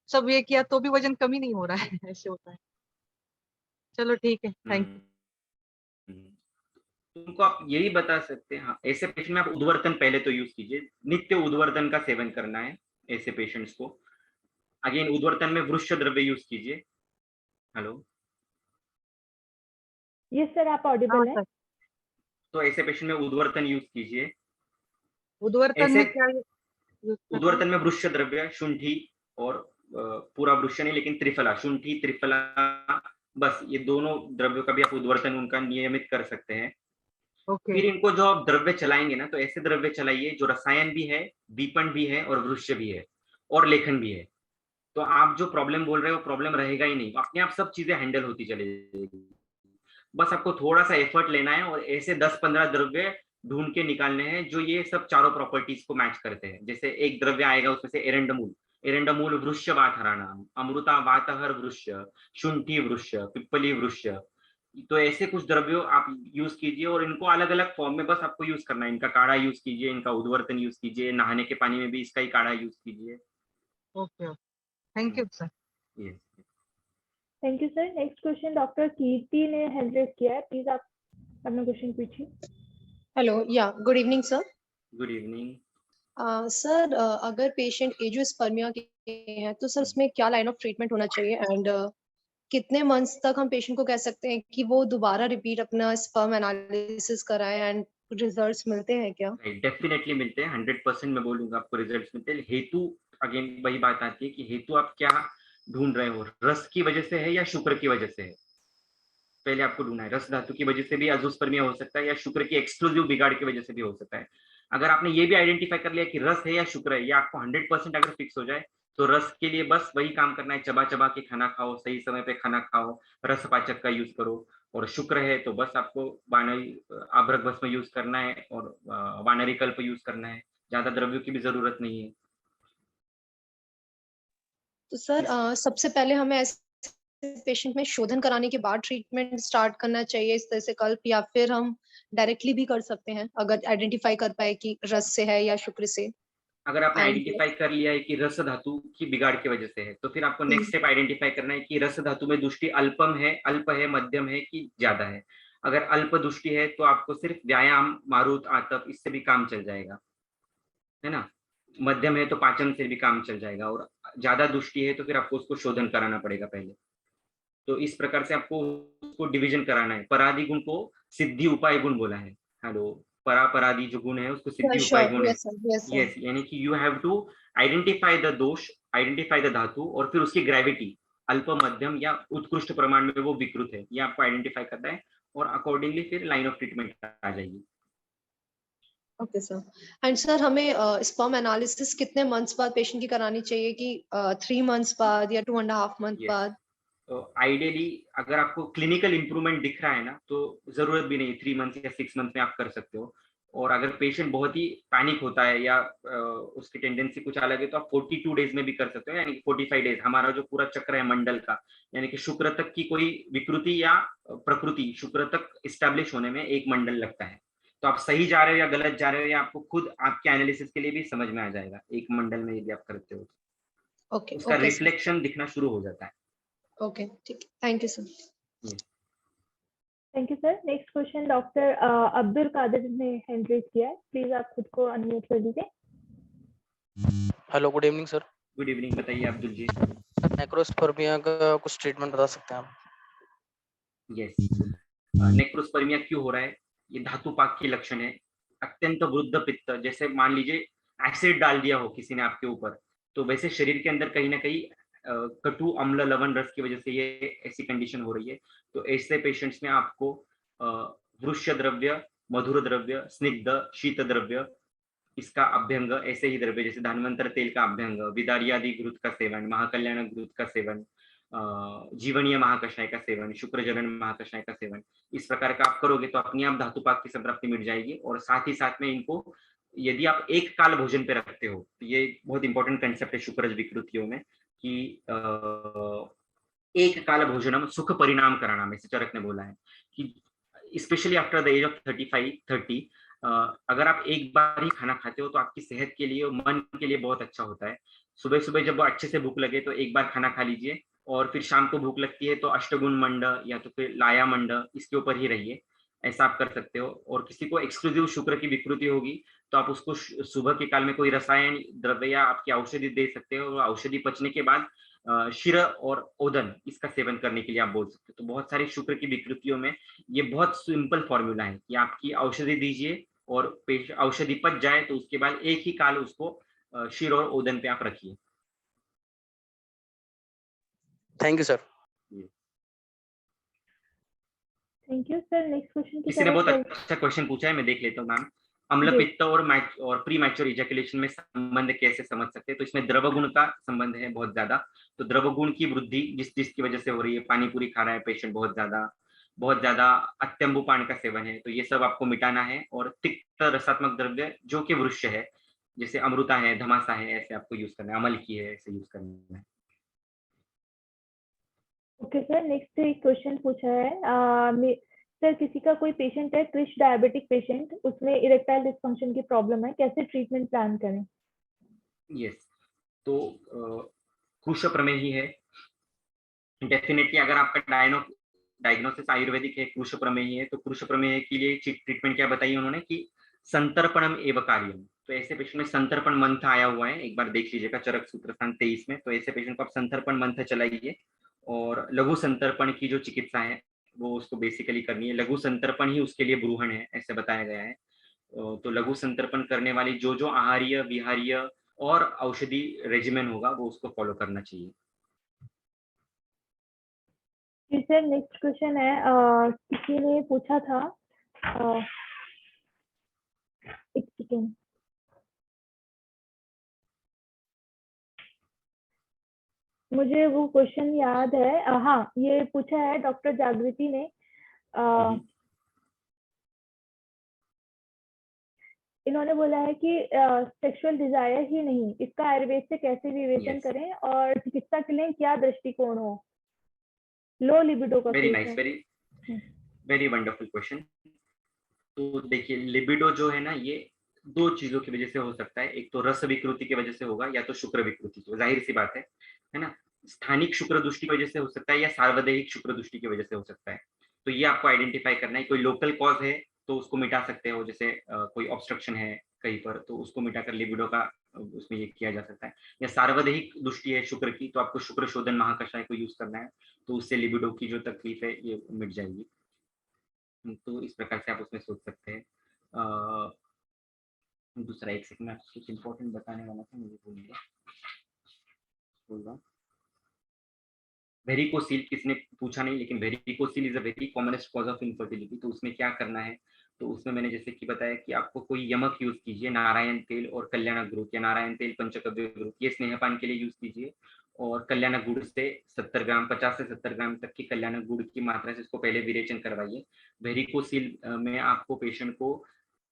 सब ये किया तो भी वजन कम ही नहीं हो रहा है। ऐसे होता है। चलो ठीक है, थैंक यू। उनको आप यही बता सकते हैं। हाँ, ऐसे पेशेंट में आप उद्वर्तन पहले तो यूज कीजिए, नित्य उद्वर्तन का सेवन करना है ऐसे पेशेंट्स को। अगेन उद्वर्तन में वृक्ष द्रव्य यूज कीजिए। हेलो, यस सर, आप ऑडिबल हैं। तो ऐसे पेशेंट में उद्वर्तन यूज कीजिए। उद्वर्तन में क्या? उद्वर्तन में वृक्ष द्रव्य, शुंठी और पूरा वृक्ष नहीं लेकिन त्रिफला, शुंठी त्रिफला, बस ये दोनों द्रव्यों का भी आप उद्वर्तन उनका नियमित कर सकते हैं। फिर इनको जो आप द्रव्य चलाएंगे ना, तो ऐसे द्रव्य चलाइए जो रसायन भी है, दीपन भी है और वृक्ष भी है और लेखन भी है। तो आप जो प्रॉब्लम बोल रहे हो प्रॉब्लम रहेगा ही नहीं, अपने आप सब चीजें हैंडल होती चली जाएगी। बस आपको थोड़ा सा एफर्ट लेना है और ऐसे 10-15 द्रव्य ढूंढ के निकालने हैं जो ये सब चारों प्रॉपर्टीज को मैच करते हैं। जैसे एक द्रव्य आएगा उसमें से एरंडमूल, एरंडमूल वृक्ष वातहराणाम, अमृता वातहर वृक्ष, शुंठी वृक्ष, पिप्पली वृक्ष। तो ऐसे कुछ द्रव्यों आप यूज कीजिए और इनको अलग अलग फॉर्म में बस आपको यूज करना है। इनका काढ़ा यूज कीजिए, इनका उद्वर्तन यूज कीजिए, नहाने के पानी में भी इसका ही काढ़ा यूज कीजिए। Okay, thank you sir. Thank you sir. Next question doctor Kirti ने हैंड रेज किया है, प्लीज आप अपना क्वेश्चन पूछिए। हेलो, या good evening sir. Good evening sir, अगर पेशेंट एंजियोस्पर्मिया के हैं तो सर उसमें क्या लाइन ऑफ ट्रीटमेंट होना चाहिए एंड कितने मंथ्स तक हम पेशेंट को कह सकते हैं कि वो दोबारा रिपीट अपना स्पर्म एनालिसिस कराएं एंड रिजल्ट्स मिलते हैं क्या? डेफिनेटली मिलते हैं, 100% मैं बोलूंगा आपको रिजल्ट्स मिलते हैं। हेतु अगेन वही बात आती है कि हेतु आप क्या ढूंढ रहे हो, रस की वजह से है या शुक्र की वजह से है, पहले आपको ढूंढना है। रस धातु की वजह से भी अजोस्पर्मिया हो सकता है या शुक्र की एक्सक्लूसिव बिगाड़ की वजह से भी हो सकता है। अगर आपने ये भी आइडेंटिफाई कर लिया कि रस है या शुक्र है, या आपको 100% अगर फिक्स हो जाए तो रस के लिए बस वही काम करना है, चबा चबा के खाना खाओ, सही समय पे खाना खाओ, रस पाचक का यूज करो। और शुक्र है तो बस आपको वानरी आभ्रक भस्म यूज करना है और वानरी कल्प यूज करना है, ज्यादा द्रव्यों की भी जरूरत नहीं है। तो सर सबसे पहले हमें ऐसे पेशेंट में शोधन कराने के बाद ट्रीटमेंट स्टार्ट करना चाहिए इस तरह से कल्प, या फिर हम डायरेक्टली भी कर सकते हैं अगर आइडेंटिफाई कर पाए कि रस से है या शुक्र से? अगर आपने आइडेंटिफाई कर लिया है कि रस धातु की बिगाड़ की वजह से है तो फिर आपको नेक्स्ट स्टेप आइडेंटिफाई करना है कि रस धातु में दुष्टि अल्पम है, अल्प है, मध्यम है कि ज्यादा है। अगर अल्प दुष्टि है तो आपको सिर्फ व्यायाम, मारुत, आतप इससे भी काम चल जाएगा, है ना। मध्यम है तो पाचन से भी काम चल जाएगा, और ज्यादा दुष्टि है तो फिर आपको उसको शोधन कराना पड़ेगा पहले। तो इस प्रकार से आपको उसको डिवीजन कराना है। परादि गुण को सिद्धि उपाय गुण बोला है। हेलो, परापरादि जो गुण है उसको सिद्धि उपाय गुण है। यस, यानी कि you have to identify the dosha, identify the dhatu और फिर उसकी ग्रेविटी अल्प, मध्यम या उत्कृष्ट प्रमाण में वो विकृत है, ये आपको आइडेंटिफाई करना है और अकॉर्डिंगली फिर लाइन ऑफ ट्रीटमेंट आ जाएगी। Okay sir. एंड सर हमें स्पर्म एनालिसिस कितने मंथ्स बाद पेशेंट की करानी चाहिए, कि 3 मंथ्स बाद या 2.5 मंथ बाद? तो आइडियली अगर आपको क्लिनिकल इंप्रूवमेंट दिख रहा है ना तो जरूरत भी नहीं, 3 मंथ या 6 मंथ में आप कर सकते हो। और अगर पेशेंट बहुत ही पैनिक होता है या उसकी टेंडेंसी कुछ अलग है तो आप 42 डेज में भी कर सकते हो, यानी 45 डेज। हमारा जो पूरा चक्र है मंडल का, यानी कि शुक्र तक की कोई विकृति या प्रकृति शुक्र तक इस्टेब्लिश होने में 1 मंडल लगता है। तो आप सही जा रहे हो या गलत जा रहे हो या आपको खुद आपके एनालिसिस के लिए भी समझ में आ जाएगा 1 मंडल में यदि आप करते हो। ओके, उसका रिफ्लेक्शन दिखना शुरू हो जाता है। ओके, ठीक है, thank you sir. Thank you sir. Next question doctor Abdul Kadir ने हैंड रेज किया है, प्लीज आप खुद को अनम्यूट कर दीजिए। Hello, good evening sir. Good evening, बताइए अब्दुल जी। नेक्रोस्पर्मिया का कुछ ट्रीटमेंट बता सकते हैं आप? यस, नेक्रोस्पर्मिया क्यों हो रहा है? ये धातुपाक के लक्षण है। अत्यंत वृद्ध पित्त, जैसे मान लीजिए एसिड डाल दिया हो किसी ने आपके ऊपर, तो वैसे शरीर के अंदर कहीं ना कहीं कटु अम्ल लवण रस की वजह से ये ऐसी कंडीशन हो रही है। तो ऐसे पेशेंट्स में आपको वृक्ष द्रव्य, मधुर द्रव्य, स्निग्ध, शीत द्रव्य, इसका अभ्यंग, ऐसे ही द्रव्य जैसे धन्वंतर तेल का अभ्यंग, विदारियादि घृत का सेवन, महाकल्याण घृत का सेवन, जीवनीय महाकषाय का सेवन, शुक्रजनन महाकषाय का सेवन, इस प्रकार का आप करोगे तो अपने आप धातुपाक की संतृप्ति मिट जाएगी। और साथ ही साथ में इनको यदि आप एक काल भोजन पे रखते हो, तो ये बहुत इंपॉर्टेंट कंसेप्ट है शुक्रज विकृतियों में कि एक काल भोजनम सुख परिणाम कराना, में चरक ने बोला है कि specially after the age of 35-30 अगर आप एक बार ही खाना खाते हो तो आपकी सेहत के लिए और मन के लिए बहुत अच्छा होता है। सुबह सुबह जब अच्छे से भूख लगे तो एक बार खाना खा लीजिए, और फिर शाम को भूख लगती है तो अष्टगुण मंड या तो फिर लाया मंड, इसके ऊपर ही रहिए, ऐसा आप कर सकते हो। और किसी को एक्सक्लूसिव शुक्र की विकृति होगी तो आप उसको सुबह के काल में कोई रसायन द्रव्य या आपकी औषधि दे सकते हो, औषधि पचने के बाद शिर और ओदन इसका सेवन करने के लिए आप बोल सकते हो। तो बहुत सारी शुक्र की विकृतियों में ये बहुत सिंपल फॉर्मूला है कि आपकी औषधि दीजिए और औषधि पच जाए तो उसके बाद एक ही काल उसको शिर और ओदन पे आप रखिए। Thank you sir. Thank you sir. Next question की किसी ने बहुत तरफ अच्छा क्वेश्चन पूछा है, मैं देख लेता हूँ मैम। अम्ल पित्त और प्री मैच्योर इजैकुलेशन में संबंध कैसे समझ सकते हैं? तो इसमें द्रव गुण का संबंध है बहुत ज्यादा। तो द्रव गुण की वृद्धि जिसकी वजह से हो रही है, पानी पूरी खा रहा है पेशेंट बहुत ज्यादा अत्यंबुपान का सेवन है, तो ये सब आपको मिटाना है। और तिक्त रसात्मक द्रव्य जो कि वृक्ष है, जैसे अमृता है, धमासा है, ऐसे आपको यूज करना है। अमल की है, ऐसे यूज करना है। ओके सर, नेक्स्ट एक क्वेश्चन पूछा है सर, किसी का कोई पेशेंट है क्रिश डायबिटिक पेशेंट, उसमें इरेक्टाइल डिसफंक्शन की प्रॉब्लम है, कैसे ट्रीटमेंट प्लान करें? यस, तो कृश प्रमेय ही है डेफिनेटली। अगर आपका डायग्नोसिस आयुर्वेदिक है, कृश प्रमेय है, तो कृश प्रमेय के लिए ट्रीटमेंट क्या बताई उन्होंने कि संतर्पणम एव कार्यम। तो ऐसे पेशेंट में संतर्पण मंथ आया हुआ है, एक बार देख लीजिएगा चरक सूत्र स्थान 23 में। तो ऐसे पेशेंट को आप संतर्पण मंथ चलाइए। और लघु संतर्पण की जो चिकित्सा है वो उसको बेसिकली करनी है। लघु संतर्पण ही उसके लिए ब्रूहण है, ऐसे बताया गया है। तो लघु संतर्पण करने वाली जो आहार्य विहार्य और औषधि रेजिमेन होगा वो उसको फॉलो करना चाहिए। जी सर, नेक्स्ट क्वेश्चन है किसी ने पूछा था, एक सेकेंड, मुझे वो क्वेश्चन याद है। हाँ, ये पूछा है डॉक्टर जागृति ने। इन्होंने बोला है कि सेक्सुअल डिजायर ही नहीं, इसका आयुर्वेद से कैसे विवेचन करें और चिकित्सा के लिए क्या दृष्टिकोण हो? लो लिबिडो का वेरी केस नाइस, है। Very wonderful question. तो देखिए, लिबिडो जो है ना, ये दो चीजों की वजह से हो सकता है। एक तो रस विकृति की वजह से होगा, या तो शुक्र विकृति की, जाहिर सी बात है ना। स्थानिक शुक्र दृष्टि की वजह से हो सकता है, या सार्वदेहिक शुक्र दृष्टि की वजह से हो सकता है। तो ये आपको आइडेंटिफाई करना है। कोई लोकल कॉज है तो उसको मिटा सकते हो, जैसे कोई ऑब्स्ट्रक्शन है कहीं पर, तो उसको मिटाकर लिबिडो का उसमें ये किया जा सकता है। या सार्वदेहिक दृष्टि है शुक्र की, तो आपको शुक्र शोधन महाकषाय को यूज करना है, तो उससे लिबिडो की जो तकलीफ है ये मिट जाएगी। तो इस प्रकार से आप उसमें सोच सकते हैं। दूसरा, एक सेकंड, मैं कुछ इंपॉर्टेंट बताने वाला था, मुझे भूल गया। वेरिकोसील किसने पूछा नहीं, लेकिन varicocele is a very commonest cause of infertility. तो उसमें क्या करना है, तो उसमें मैंने जैसे कि बताया कि आपको कोई यमक यूज कीजिए, नारायण तेल और कल्याण गुड़, या नारायण तेल पंचकव्य गुड़, ये स्नेहपान के लिए यूज कीजिए। और कल्याण गुड़ से 70 ग्राम, 50 से 70 ग्राम तक की कल्याण गुड़ की मात्रा से इसको पहले विरेचन करवाइए। वेरिकोसील में आपको पेशेंट को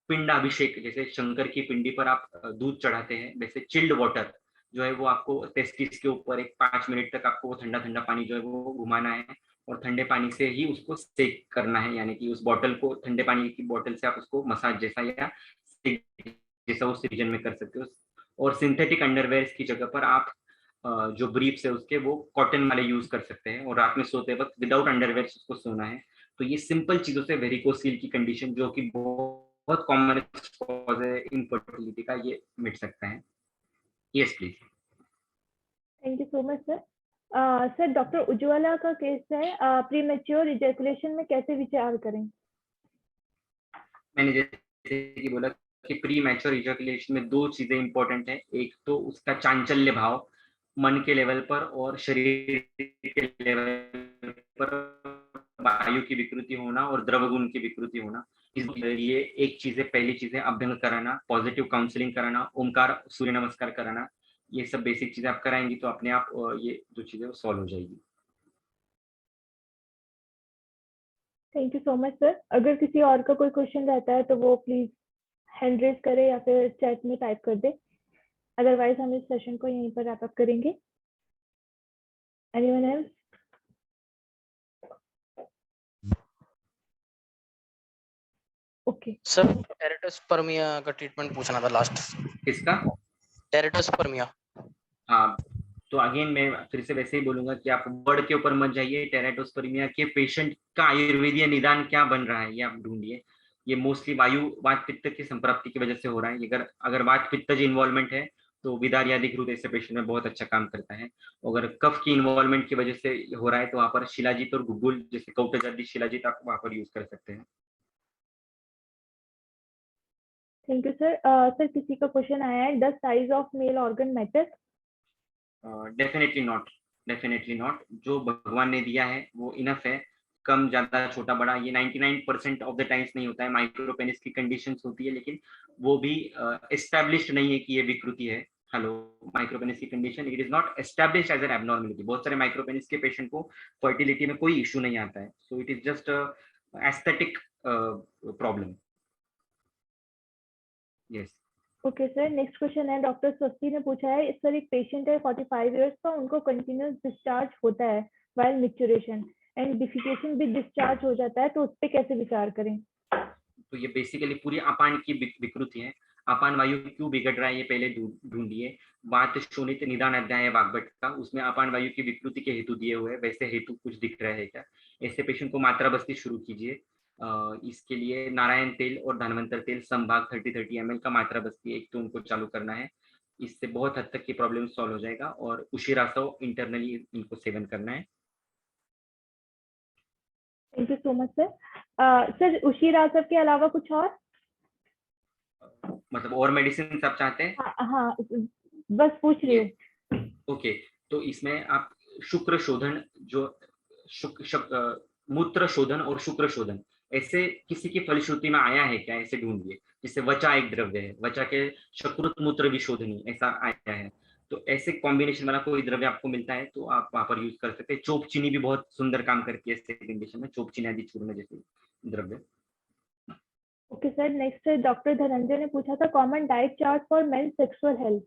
पिंडाभिषेक, जैसे शंकर की पिंडी पर आप दूध चढ़ाते हैं, वैसे चिल्ड वाटर जो है वो आपको टेस्टिस के ऊपर एक 5 मिनट तक आपको वो ठंडा ठंडा पानी जो है वो घुमाना है। और ठंडे पानी से ही उसको सेक करना है, यानी कि उस बॉटल को, ठंडे पानी की बॉटल से आप उसको मसाज जैसा या जैसा उस रीजन में कर सकते हो। और सिंथेटिक अंडरवेयर की जगह पर आप जो ब्रीफ्स है उसके, वो कॉटन वाले यूज कर सकते हैं। और रात में सोते वक्त विदाउट अंडरवेयर उसको सोना है। तो ये सिंपल चीजों से वेरिकोसील की कंडीशन, जो कि बहुत कॉमन कॉज है इनफर्टिलिटी का, ये मिट सकता है। Yes please. Thank you so much sir. Sir, doctor Ujjwala का केस है, प्रीमेच्योर इजैकुलेशन में कैसे विचार करें? मैंने जैसे कि बोला कि प्री मैच्योर इजैकुलेशन में दो चीजें इंपॉर्टेंट है। एक तो उसका चांचल्य भाव मन के लेवल पर और शरीर के लेवल पर, वायु की विकृति होना और द्रव गुण की विकृति होना। इसलिए एक चीज है, पहली चीज है अभ्यंग कराना, पॉजिटिव काउंसलिंग कराना, ओमकार सूर्य नमस्कार कराना। ये सब बेसिक चीजें आप कराएंगी तो अपने आप ये जो चीजें वो सॉल्व हो जाएगी। Thank you so much sir. अगर किसी और का कोई क्वेश्चन रहता है तो वो प्लीज हैंड रेज करे या फिर चैट में टाइप कर दे। अदरवाइज हम इस सेशन को यहीं पर रैप अप करेंगे। Anyone else? ओके सर, टेरेटोस्पर्मिया का ट्रीटमेंट पूछना था लास्ट। किसका? टेरेटोस्पर्मिया। हाँ, तो अगेन मैं फिर से वैसे ही बोलूंगा कि आप वर्ड के ऊपर मत जाइए। टेरेटोस्पर्मिया के पेशेंट का आयुर्वेदीय निदान क्या बन रहा है ये आप ढूंढिए। ये मोस्टली वायु वात पित्त की संप्राप्ति की वजह से हो रहा है। अगर वात पित्त की इन्वॉल्वमेंट है तो विदार्यादिकृत ऐसे पेशेंट में बहुत अच्छा काम करता है। अगर कफ की इन्वॉल्वमेंट की वजह से हो रहा है तो वहां पर शिलाजीत और गुगुल, जैसे कौटजादी शिलाजीत, आप वहां पर यूज कर सकते हैं। Thank you sir. सर, किसी का क्वेश्चन आया है, does size of male organ matter? Definitely not. Definitely not. जो भगवान ने दिया है वो इनफ है। कम ज्यादा छोटा बड़ा ये 99% ऑफ द टाइम्स नहीं होता है। माइक्रोपेनिस की कंडीशंस होती है लेकिन वो भी एस्टैब्लिश्ड नहीं है कि ये विकृति है। हेलो, माइक्रोपेनिस की condition it is not established as an abnormality. बहुत सारे माइक्रोपेनिस के पेशेंट को फर्टिलिटी में कोई इशू नहीं आता है। So it is just aesthetic problem. Yes. Okay sir, next question है, डॉक्टर स्वस्ति ने पूछा है सर, एक पेशेंट है 45 इयर्स का, उनको कंटिन्यूस डिस्चार्ज होता है व्हाइल मैच्योरेशन एंड डिफिकेशन भी डिस्चार्ज हो जाता है, तो उस पे कैसे विचार करें? तो ये बेसिकली पूरी अपान की विकृति है। अपान वायु क्यों बिगड़ रहा है ये पहले ढूंढिए। वात शोणित निदान अध्याय है वाग्भट का, उसमें अपान वायु की विकृति के हेतु दिए हुए हैं। वैसे हेतु कुछ दिख रहा है क्या? ऐसे पेशेंट को मात्रा बस्ती शुरू कीजिए। इसके लिए नारायण तेल और धनवंतर तेल संभाग 30-30 ml का मात्रा बस्ती एक तो उनको चालू करना है। इससे बहुत हद तक की प्रॉब्लम सॉल्व हो जाएगा। और उशिरासव इंटरनली इनको सेवन करना है। Thank you so much sir. Sir उशिरासव के अलावा कुछ और? मतलब और मेडिसिन आप चाहते हैं? हाँ, बस पूछ रही हूँ। ओके, तो इसमें आप शुक्र शोधन, जो मूत्र शोधन और शुक्र शोधन, ऐसे किसी की फलश्रुति में आया है क्या, ऐसे ढूंढिए। जिससे वचा एक द्रव्य है, वचा के शकृत मूत्र विशोधनी ऐसा आया है, तो ऐसे कॉम्बिनेशन वाला कोई द्रव्य आपको मिलता है तो आप वहां पर यूज कर सकते हैं। चोप चीनी भी बहुत सुंदर काम करती है ऐसे कंडीशन में, चोप चीनी आदि चूर्ण जैसे द्रव्य। Okay sir, next doctor Dhananjay ने पूछा था common diet chart for main sexual health.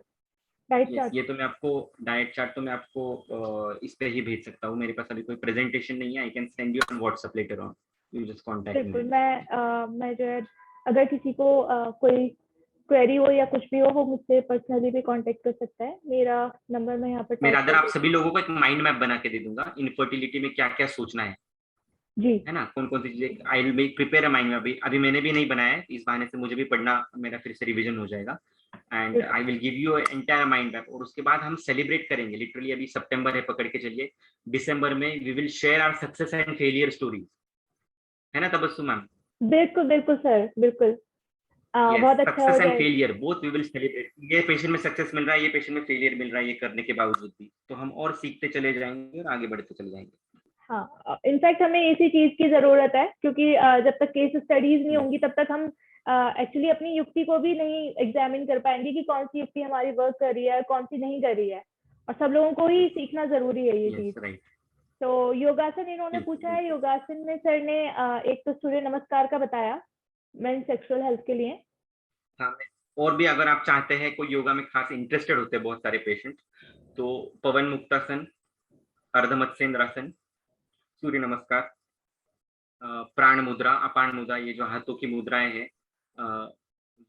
Diet chart ये तो मैं आपको डाइट चार्ट तो मैं आपको इस पे ही भेज सकता हूँ। मेरे पास अभी कोई प्रेजेंटेशन नहीं है। I can send you on WhatsApp later on, you just contact me. बिल्कुल, मैं जो है अगर किसी को कोई क्वेरी हो या कुछ भी हो, वो मुझसे पर्सनली भी कांटेक्ट कर सकता है। मेरा नंबर मैं यहाँ पर मैं रादर आप सभी लोगों को एक माइंड मैप बना के दे दूंगा, इनफर्टिलिटी में क्या क्या सोचना है जी, है ना, कौन कौन सी चीजें। I will prepare a mind map. अभी मैंने भी नहीं बनाया है, इस बहाने से मुझे भी पढ़ना, मेरा फिर से रिवीजन हो जाएगा। And I will give you entire mind map. और उसके बाद हम सेलिब्रेट करेंगे। लिटरली अभी सितंबर है, पकड़ के चलिए, दिसंबर में we will share our success and failure stories, है ना तबस्सुम मैम? बिल्कुल बिल्कुल सर, बिल्कुल। बहुत अच्छा success and failure both we will celebrate. ये पेशेंट में सक्सेस मिल रहा है, ये पेशेंट में फेलियर मिल रहा है, ये करने के बावजूद भी, तो हम और सीखते चले जाएंगे और आगे बढ़ते चले जाएंगे। हाँ, इनफैक्ट हमें इसी चीज की जरूरत है, क्योंकि जब तक केस स्टडीज नहीं होंगी तब तक हम एक्चुअली अपनी युक्ति को भी नहीं एग्जामिन कर पाएंगे कि कौन सी युक्ति हमारी वर्क कर रही है, कौन सी नहीं कर रही है। और सब लोगों को ही सीखना जरूरी है ये चीज। तो योगासन इन्होंने पूछा है, योगासन में सर ने एक तो सूर्य नमस्कार का बताया मेन सेक्सुअल हेल्थ के लिए। हाँ, और भी अगर आप चाहते हैं, कोई योगा में खास इंटरेस्टेड होते हैं बहुत सारे पेशेंट, तो पवन मुक्तासन, अर्धमत्स्येंद्रासन, सूर्य नमस्कार, प्राण मुद्रा, अपान मुद्रा, ये जो हाथों की मुद्राएं हैं,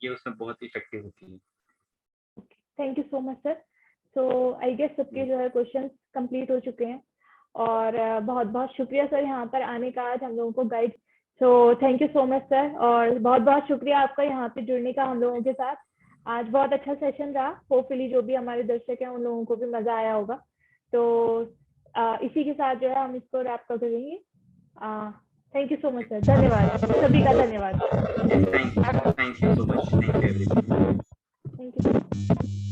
ये उसमें बहुत इफेक्टिव होती है। Thank you so much sir. So I guess सबके जो है क्वेश्चंस कंप्लीट हो चुके हैं, और बहुत बहुत शुक्रिया सर यहाँ पर आने का, आज हम लोगों को guide. So thank you so much sir, और बहुत बहुत शुक्रिया आपका यहाँ पे जुड़ने का हम लोगों के साथ। आज बहुत अच्छा सेशन रहा। होपफुली जो भी हमारे दर्शक हैं उन लोगों को भी मजा आया होगा। तो इसी के साथ जो है हम इसको रैप कर देंगे। Thank you so much sir, धन्यवाद सभी का, धन्यवाद। Thank you so much, thank you.